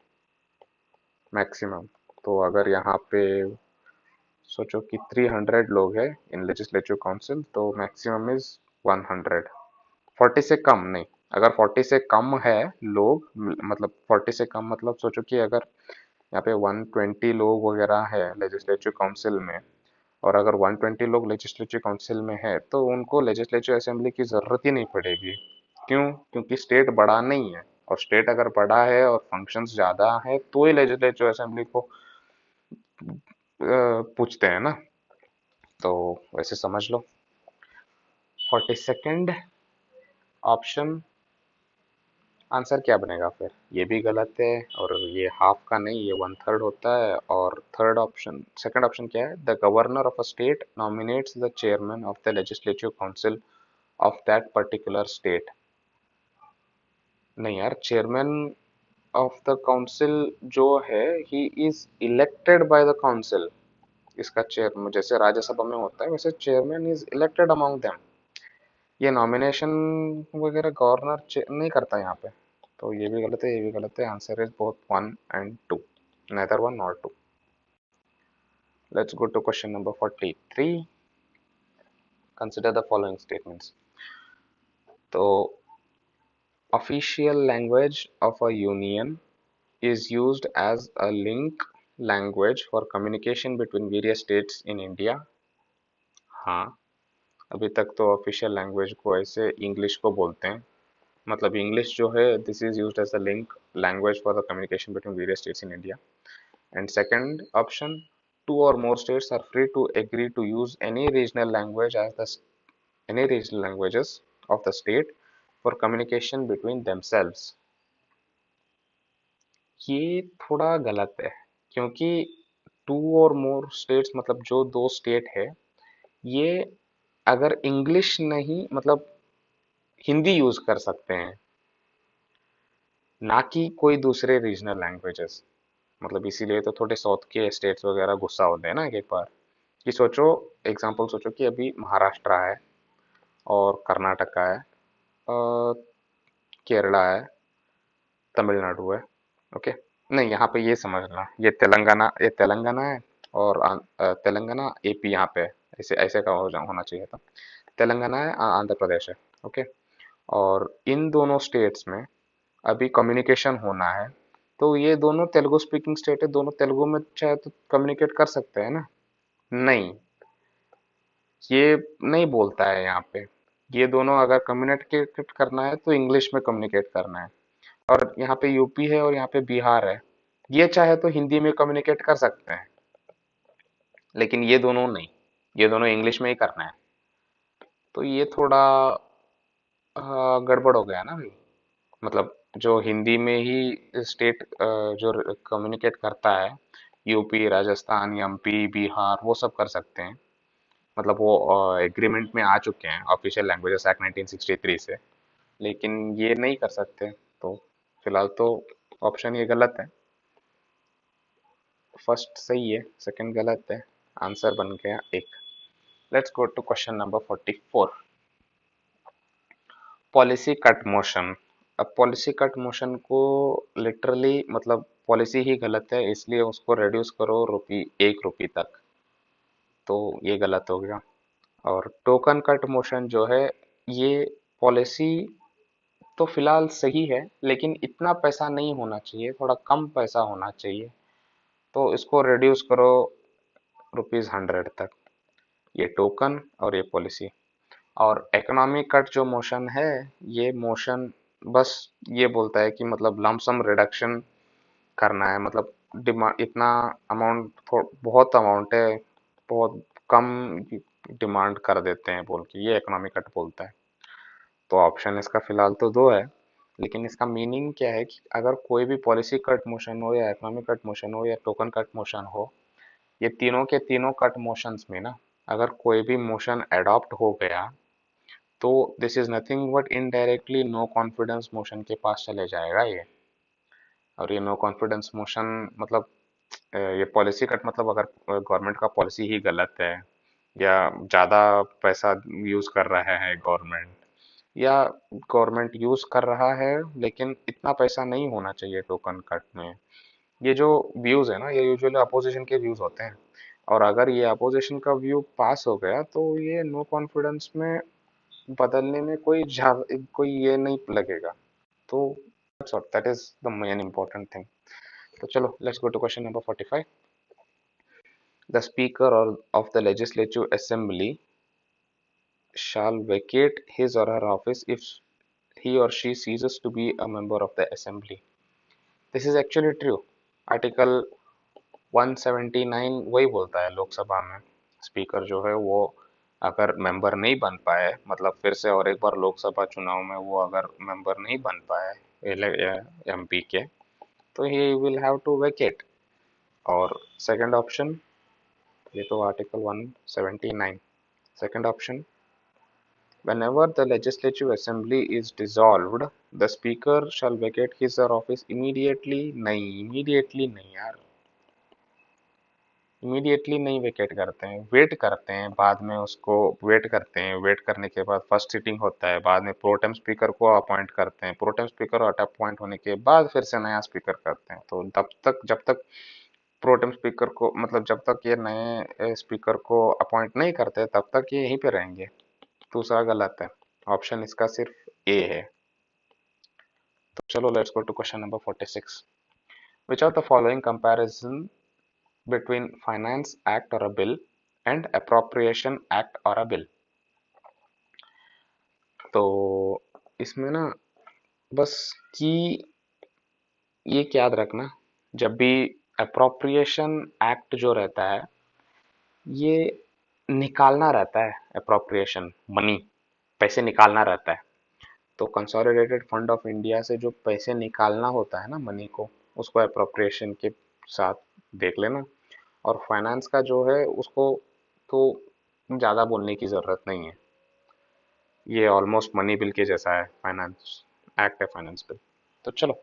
मैक्सिमम। तो अगर यहाँ पे सोचो कि 300 लोग हैं इन लेजिस्लेटिव काउंसिल, तो मैक्सिमम इज 100। 40 से कम नहीं, अगर 40 से कम है लोग, मतलब 40 से कम मतलब सोचो कि अगर यहाँ पे 120 लोग वगैरह है लेजिस्लेटिव काउंसिल में, और अगर 120 लोग लेजिस्लेटिव काउंसिल में है तो उनको लेजिस्लेटिव असेंबली की जरूरत ही नहीं पड़ेगी। क्यों? क्योंकि स्टेट बड़ा नहीं है, और स्टेट अगर बड़ा है और फंक्शंस ज्यादा है तो ही लेजिस्लेटिव असेंबली को पूछते हैं ना। तो वैसे समझ लो। 42nd ऑप्शन आंसर क्या बनेगा फिर? ये भी गलत है, और ये हाफ का नहीं, ये 1/3 होता है। और थर्ड ऑप्शन, सेकंड ऑप्शन क्या है? The governor of a state nominates the chairman of the legislative council of that particular state. नहीं यार, चेयरमैन ऑफ द काउंसिल जो है, he is elected by the council. इसका चेयर जैसे राज्यसभा में होता है, वैसे chairman is elected among them. ये नॉमिनेशन वगैरह गवर्नर नहीं करता यहाँ पे। तो ये भी गलत है, ये भी गलत है। Answer is both 1 and 2, neither 1 nor 2। Let's go to question number 43. Consider the following statements. तो official language of a union is used as a link language for communication between various states in India। हाँ, अभी तक तो official language को ऐसे English को बोलते हैं। मतलब इंग्लिश जो है, this is used as a link language for the communication between various states in India. And second option, two or more states are free to agree to use any regional languages of the state for communication between themselves। ये थोड़ा गलत है, क्योंकि to और more states मतलब जो दो state है, ये अगर इंग्लिश नहीं मतलब हिंदी यूज कर सकते हैं, ना कि कोई दूसरे रीजनल लैंग्वेजेस। मतलब इसीलिए तो थोड़े साउथ के स्टेट्स वगैरह गुस्सा होते हैं ना एक बार। कि सोचो, एग्जांपल सोचो कि अभी महाराष्ट्र है, और कर्नाटका है, केरला है, तमिलनाडु है। ओके, नहीं यहाँ पे ये समझना, ये तेलंगाना है, और तेलंगाना एपी यहाँ पे है। ऐसे ऐसे का होना चाहिए था। तेलंगाना है, आंध्र प्रदेश है। ओके, और इन दोनों स्टेट्स में अभी कम्युनिकेशन होना है, तो ये दोनों तेलुगु स्पीकिंग स्टेट है, दोनों तेलुगु में चाहे तो कम्युनिकेट कर सकते हैं ना। नहीं, ये नहीं बोलता है यहाँ पे। ये दोनों अगर कम्युनिकेट करना है तो इंग्लिश में कम्युनिकेट करना है। और यहाँ पे यूपी है और यहाँ पे बिहार है, ये चाहे तो हिंदी में कम्युनिकेट कर सकते हैं, लेकिन ये दोनों नहीं, ये दोनों इंग्लिश में ही करना है। तो ये थोड़ा गड़बड़ हो गया ना भाई। मतलब जो हिंदी में ही स्टेट जो कम्युनिकेट करता है, यूपी, राजस्थान, एमपी, बिहार, वो सब कर सकते हैं। मतलब वो एग्रीमेंट में आ चुके हैं ऑफिशियल लैंग्वेजेस एक्ट 1963 से, लेकिन ये नहीं कर सकते। तो फिलहाल तो ऑप्शन ये गलत है। फर्स्ट सही है, सेकंड गलत है। आंसर बन गया एक। Let's go to question number 44। Policy cut motion. अब पॉलिसी कट मोशन को लिटरली मतलब पॉलिसी ही गलत है, इसलिए उसको रिड्यूस करो 1 रुपये तक। तो ये गलत हो गया। और टोकन कट मोशन जो है, ये पॉलिसी तो फिलहाल सही है, लेकिन इतना पैसा नहीं होना चाहिए, थोड़ा कम पैसा होना चाहिए। तो इसको रिड्यूस करो ₹100 तक। ये टोकन और ये पॉलिसी। और इकोनॉमिक कट जो मोशन है, ये मोशन बस ये बोलता है कि मतलब लमसम रिडक्शन करना है। मतलब डिमांड इतना अमाउंट, बहुत अमाउंट है, बहुत कम डिमांड कर देते हैं बोल के, ये इकोनॉमिक कट बोलता है। तो ऑप्शन इसका फिलहाल तो दो है, लेकिन इसका मीनिंग क्या है कि अगर कोई भी पॉलिसी कट मोशन हो, या इकोनॉमिक कट मोशन हो, या टोकन कट मोशन हो, ये तीनों के तीनों कट मोशंस में ना, अगर कोई भी मोशन अडॉप्ट हो गया, तो this is nothing but indirectly no confidence motion के पास चले जाएगा ये। और ये नो कॉन्फिडेंस मोशन मतलब ये पॉलिसी कट मतलब अगर गवर्नमेंट का पॉलिसी ही गलत है, या ज़्यादा पैसा यूज कर रहा है गवर्नमेंट, या गवर्नमेंट यूज कर रहा है लेकिन इतना पैसा नहीं होना चाहिए टोकन कट में। ये जो व्यूज है ना, ये यूजुअली अपोजिशन के व्यूज होते हैं। और अगर ये अपोजिशन का व्यू पास हो गया, तो ये नो कॉन्फिडेंस में बदलने में कोई ये नहीं लगेगा। तो that is the main important thing. तो चलो let's go to question number 45। The speaker और of the legislative assembly shall vacate his or her office if he or she ceases to be a member of the assembly. This is actually true. Article 179 वही बोलता है लोकसभा में speaker जो है वो अगर member नहीं बन पाए, मतलब फिर से और एक बार लोकसभा चुनाव में वो अगर मेंबर नहीं बन पाए एमपी के, तो he will have to vacate. और सेकंड ऑप्शन, ये तो article 179, second option, whenever the legislative assembly is dissolved, the speaker shall vacate his or office immediately। नहीं, immediately नहीं यार, इमीडिएटली नहीं वेकेट करते हैं, वेट करते हैं, बाद में उसको वेट करते हैं, वेट करने के बाद फर्स्ट सीटिंग होता है, बाद में प्रोटेम स्पीकर को अपॉइंट करते हैं, प्रोटेम स्पीकर अपॉइंट होने के बाद फिर से नया स्पीकर करते हैं। तो जब तक प्रोटेम स्पीकर को, मतलब जब तक ये नए स्पीकर को अपॉइंट नहीं करते तब तक ये यहीं पे रहेंगे। दूसरा गलत है, ऑप्शन इसका सिर्फ ए है। तो चलो let's go to question number 46। Which of the following comparison between Finance Act or a bill and Appropriation Act or a bill? तो इसमें ना बस कि ये याद रखना, जब भी अप्रोप्रिएशन एक्ट जो रहता है ये निकालना रहता है, अप्रोप्रिएशन मनी, पैसे निकालना रहता है। तो कंसोलिडेटेड फंड ऑफ इंडिया से जो पैसे निकालना होता है ना मनी को, उसको अप्रोप्रिएशन के साथ देख लेना। और फाइनेंस का जो है उसको तो ज़्यादा बोलने की ज़रूरत नहीं है, ये ऑलमोस्ट मनी बिल के जैसा है, फाइनेंस एक्ट है फाइनेंस बिल। तो चलो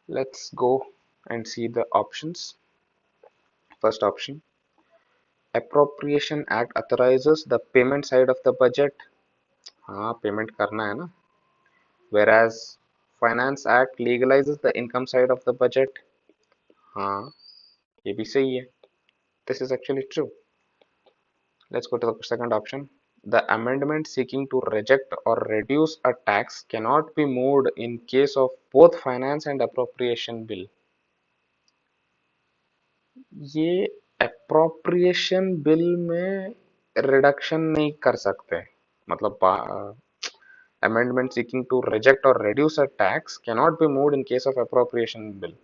let's go and see the options. First option, appropriation act authorises the payment side of the budget. हाँ, पेमेंट करना है ना। Whereas finance act legalises the income side of the budget. हाँ, ये भी सही है, this is actually true. Let's go to the second option. The amendment seeking to reject or reduce a tax cannot be moved in case of both finance and appropriation bill. ये appropriation bill में reduction नहीं कर सकते, मतलब amendment seeking to reject or reduce a tax cannot be moved in case of appropriation bill.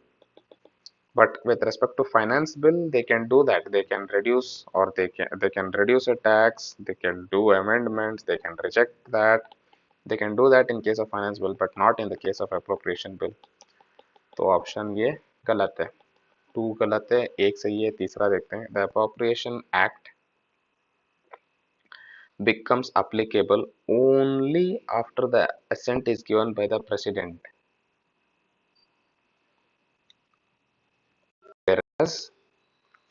But with respect to finance bill, they can do that. They can reduce, or they can reduce a tax. They can do amendments. They can reject that. They can do that in case of finance bill, but not in the case of appropriation bill. तो option ये गलत है, to गलत है, एक सही है, तीसरा देखते हैं। The appropriation act becomes applicable only after the assent is given by the president. Whereas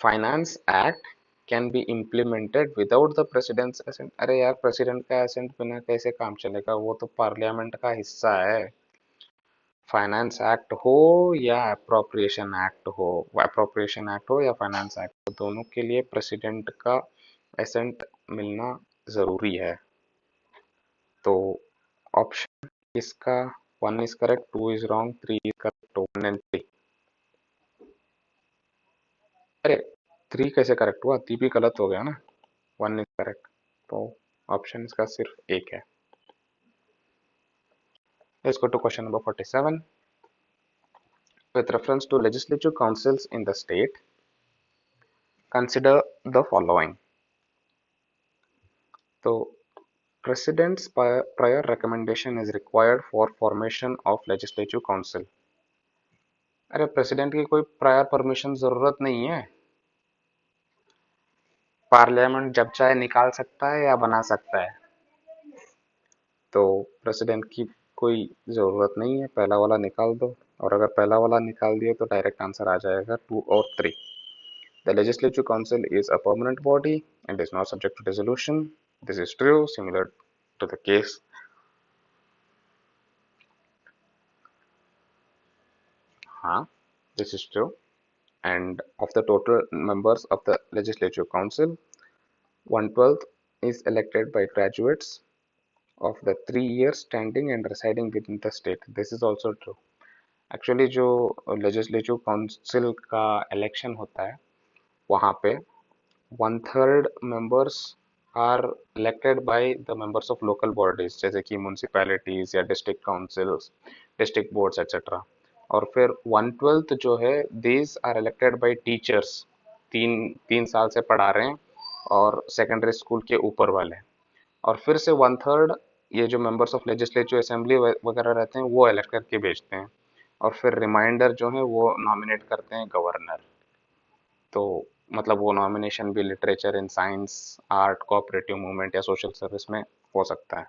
finance act can be implemented without the president's assent. अरे यार, प्रेसिडेंट का असेंट बिना कैसे काम चलेगा, वो तो पार्लियामेंट का हिस्सा है। फाइनेंस एक्ट हो या अप्रोप्रिएशन एक्ट हो या फाइनेंस एक्ट हो, दोनों के लिए प्रेसिडेंट का असेंट मिलना जरूरी है। तो ऑप्शन इसका 1 is correct, 2 is wrong, 3 is correct, 1 and 3। अरे 3 कैसे करेक्ट हुआ, 3 भी गलत हो गया ना, 1 इज करेक्ट। तो ऑप्शन इसका सिर्फ एक है। Let's go to question number 47। With reference to legislative councils in the state, consider the following. तो president's prior recommendation is required for formation of legislative council. अरे प्रेसिडेंट की कोई प्रायर परमिशन जरूरत नहीं है, पार्लियामेंट जब चाहे निकाल सकता है या बना सकता है। तो प्रेसिडेंट की कोई ज़रूरत नहीं है, पहला वाला निकाल दो। और अगर पहला वाला निकाल दिए तो डायरेक्ट आंसर आ जाएगा 2 और 3। The legislative council is a permanent body and is not subject to dissolution. This is true, similar to the case. हाँ, this is true. And of the total members of the legislative council, 1/12 is elected by graduates of the 3 years standing and residing within the state. This is also true. Actually जो legislative council का election होता है वहाँ पे 1/3 members are elected by the members of local bodies जैसे कि municipalities या district councils, district boards etc. और फिर 1/12 जो है these are elected by teachers, तीन तीन साल से पढ़ा रहे हैं और सेकेंडरी स्कूल के ऊपर वाले, और फिर से 1/3 ये जो मेंबर्स ऑफ लेजिस्लेटिव असेंबली वगैरह रहते हैं वो इलेक्ट करके भेजते हैं, और फिर रिमाइंडर जो है वो नॉमिनेट करते हैं गवर्नर। तो मतलब वो नॉमिनेशन भी literature, in science, art, cooperative movement या सोशल सर्विस में हो सकता है।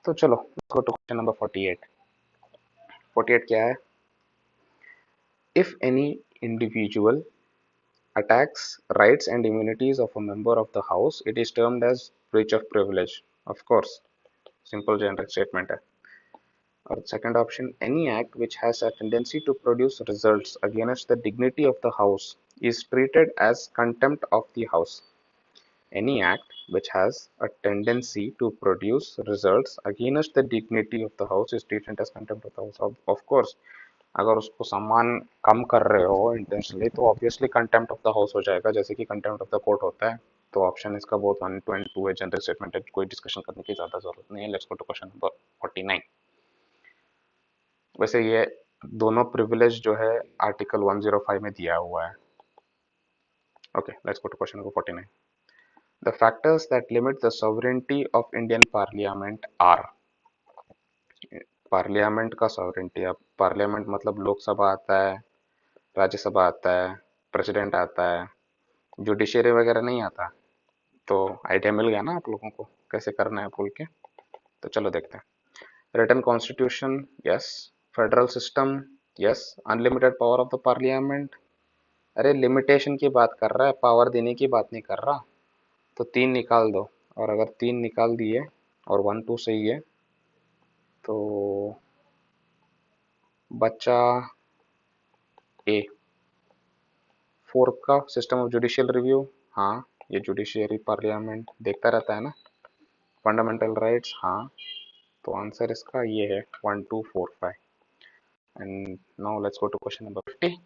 तो चलो गो टू क्वेश्चन नंबर 48। 48 क्या है? If any individual attacks rights and immunities of a member of the house, it is termed as breach of privilege. Of course, simple generic statement है। और second option, any act which has a tendency to produce results against the dignity of the house is treated as contempt of the house. Any act which has a tendency to produce results against the dignity of the house is treated as contempt of the house. Of course, अगर उसको सम्मान कम कर रहे हो intentionally तो obviously contempt of the house हो जाएगा, जैसे कि कंटेम्प्ट ऑफ द कोर्ट होता है। तो ऑप्शन इसका बहुत 1, 2 एंड 2 है, जनरल स्टेटमेंट है, कोई डिस्कशन करने की ज्यादा जरूरत नहीं है। Let's go to question number 49। वैसे ये दोनों प्रिविलेज जो है आर्टिकल 105 में दिया हुआ है। Okay, let's go to question number 49। The factors that limit the sovereignty of Indian parliament are. Parliament का सॉवरेनिटी, अब पार्लियामेंट मतलब लोकसभा आता है, राज्यसभा आता है, प्रेसिडेंट आता है, जुडिशरी वगैरह नहीं आता। तो आइडिया मिल गया ना आप लोगों को कैसे करना है बोल के। तो चलो देखते हैं। Written constitution, yes. Federal system, yes. Unlimited power of the parliament, अरे लिमिटेशन की बात कर रहा है, पावर देने की बात नहीं कर रहा। तो 3 निकाल दो, और अगर 3 निकाल दिए और 1 2 सही है तो बच्चा ए। 4 का सिस्टम ऑफ जुडिशियल रिव्यू, हाँ ये जुडिशियरी पार्लियामेंट देखता रहता है ना। फंडामेंटल राइट्स, हाँ। तो आंसर इसका ये है 1 2 4 5। And now let's go to question number 50।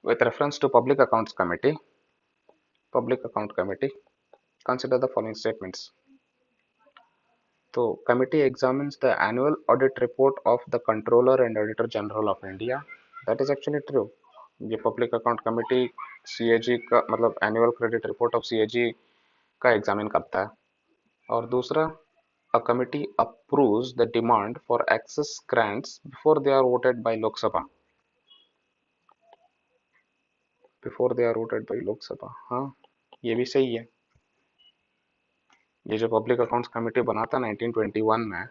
With reference to Public Accounts Committee, consider the following statements. तो committee examines the annual audit report of the Controller and Auditor General of India. That is actually true. ये Public Account Committee CAG का मतलब annual credit report of CAG का examine करता है। और दूसरा, a committee approves the demand for access grants before they are voted by Lok Sabha. हाँ ये भी सही है। ये जो पब्लिक अकाउंट्स कमेटी बना था 1921 में,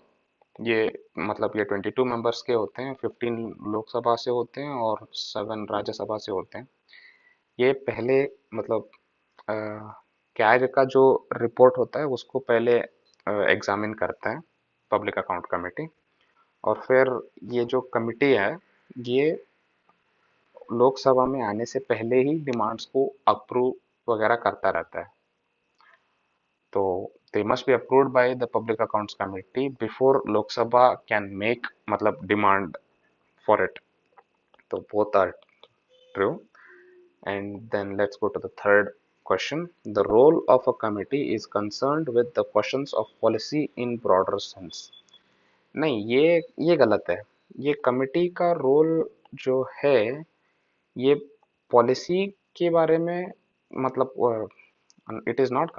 ये मतलब ये 22 मेंबर्स के होते हैं, 15 लोकसभा से होते हैं और 7 राज्यसभा से होते हैं। ये पहले मतलब कैग का जो रिपोर्ट होता है उसको पहले एग्जामिन करता है पब्लिक अकाउंट कमेटी, और फिर ये जो कमिटी है ये लोकसभा में आने से पहले ही डिमांड्स को अप्रूव वगैरह करता रहता है। तो they must be approved by the Public Accounts Committee before Lok Sabha can make मतलब demand for it. So both are true. And then let's go to the third question. The role of a committee is concerned with the questions of policy in broader sense. नहीं, ये गलत है। ये committee का role जो है ये policy के बारे में मतलब it is not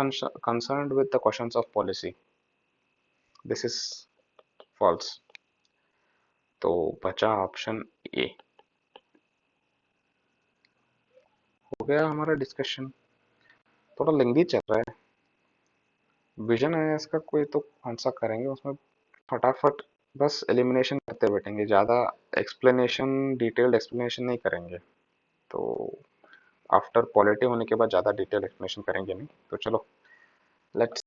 concerned with the questions of policy. This is false. तो बचा ऑप्शन ए। हो गया हमारा डिस्कशन, थोड़ा लेंदी चल रहा है। विजन है इसका कोई तो कौन सा करेंगे उसमें, फटाफट बस एलिमिनेशन करते बैठेंगे, ज़्यादा एक्सप्लेनेशन, डिटेल्ड एक्सप्लेनेशन नहीं करेंगे। तो आफ्टर पॉलिटी होने के बाद ज़्यादा डिटेल एक्सप्लेनेशन करेंगे नहीं। तो चलो लेट्स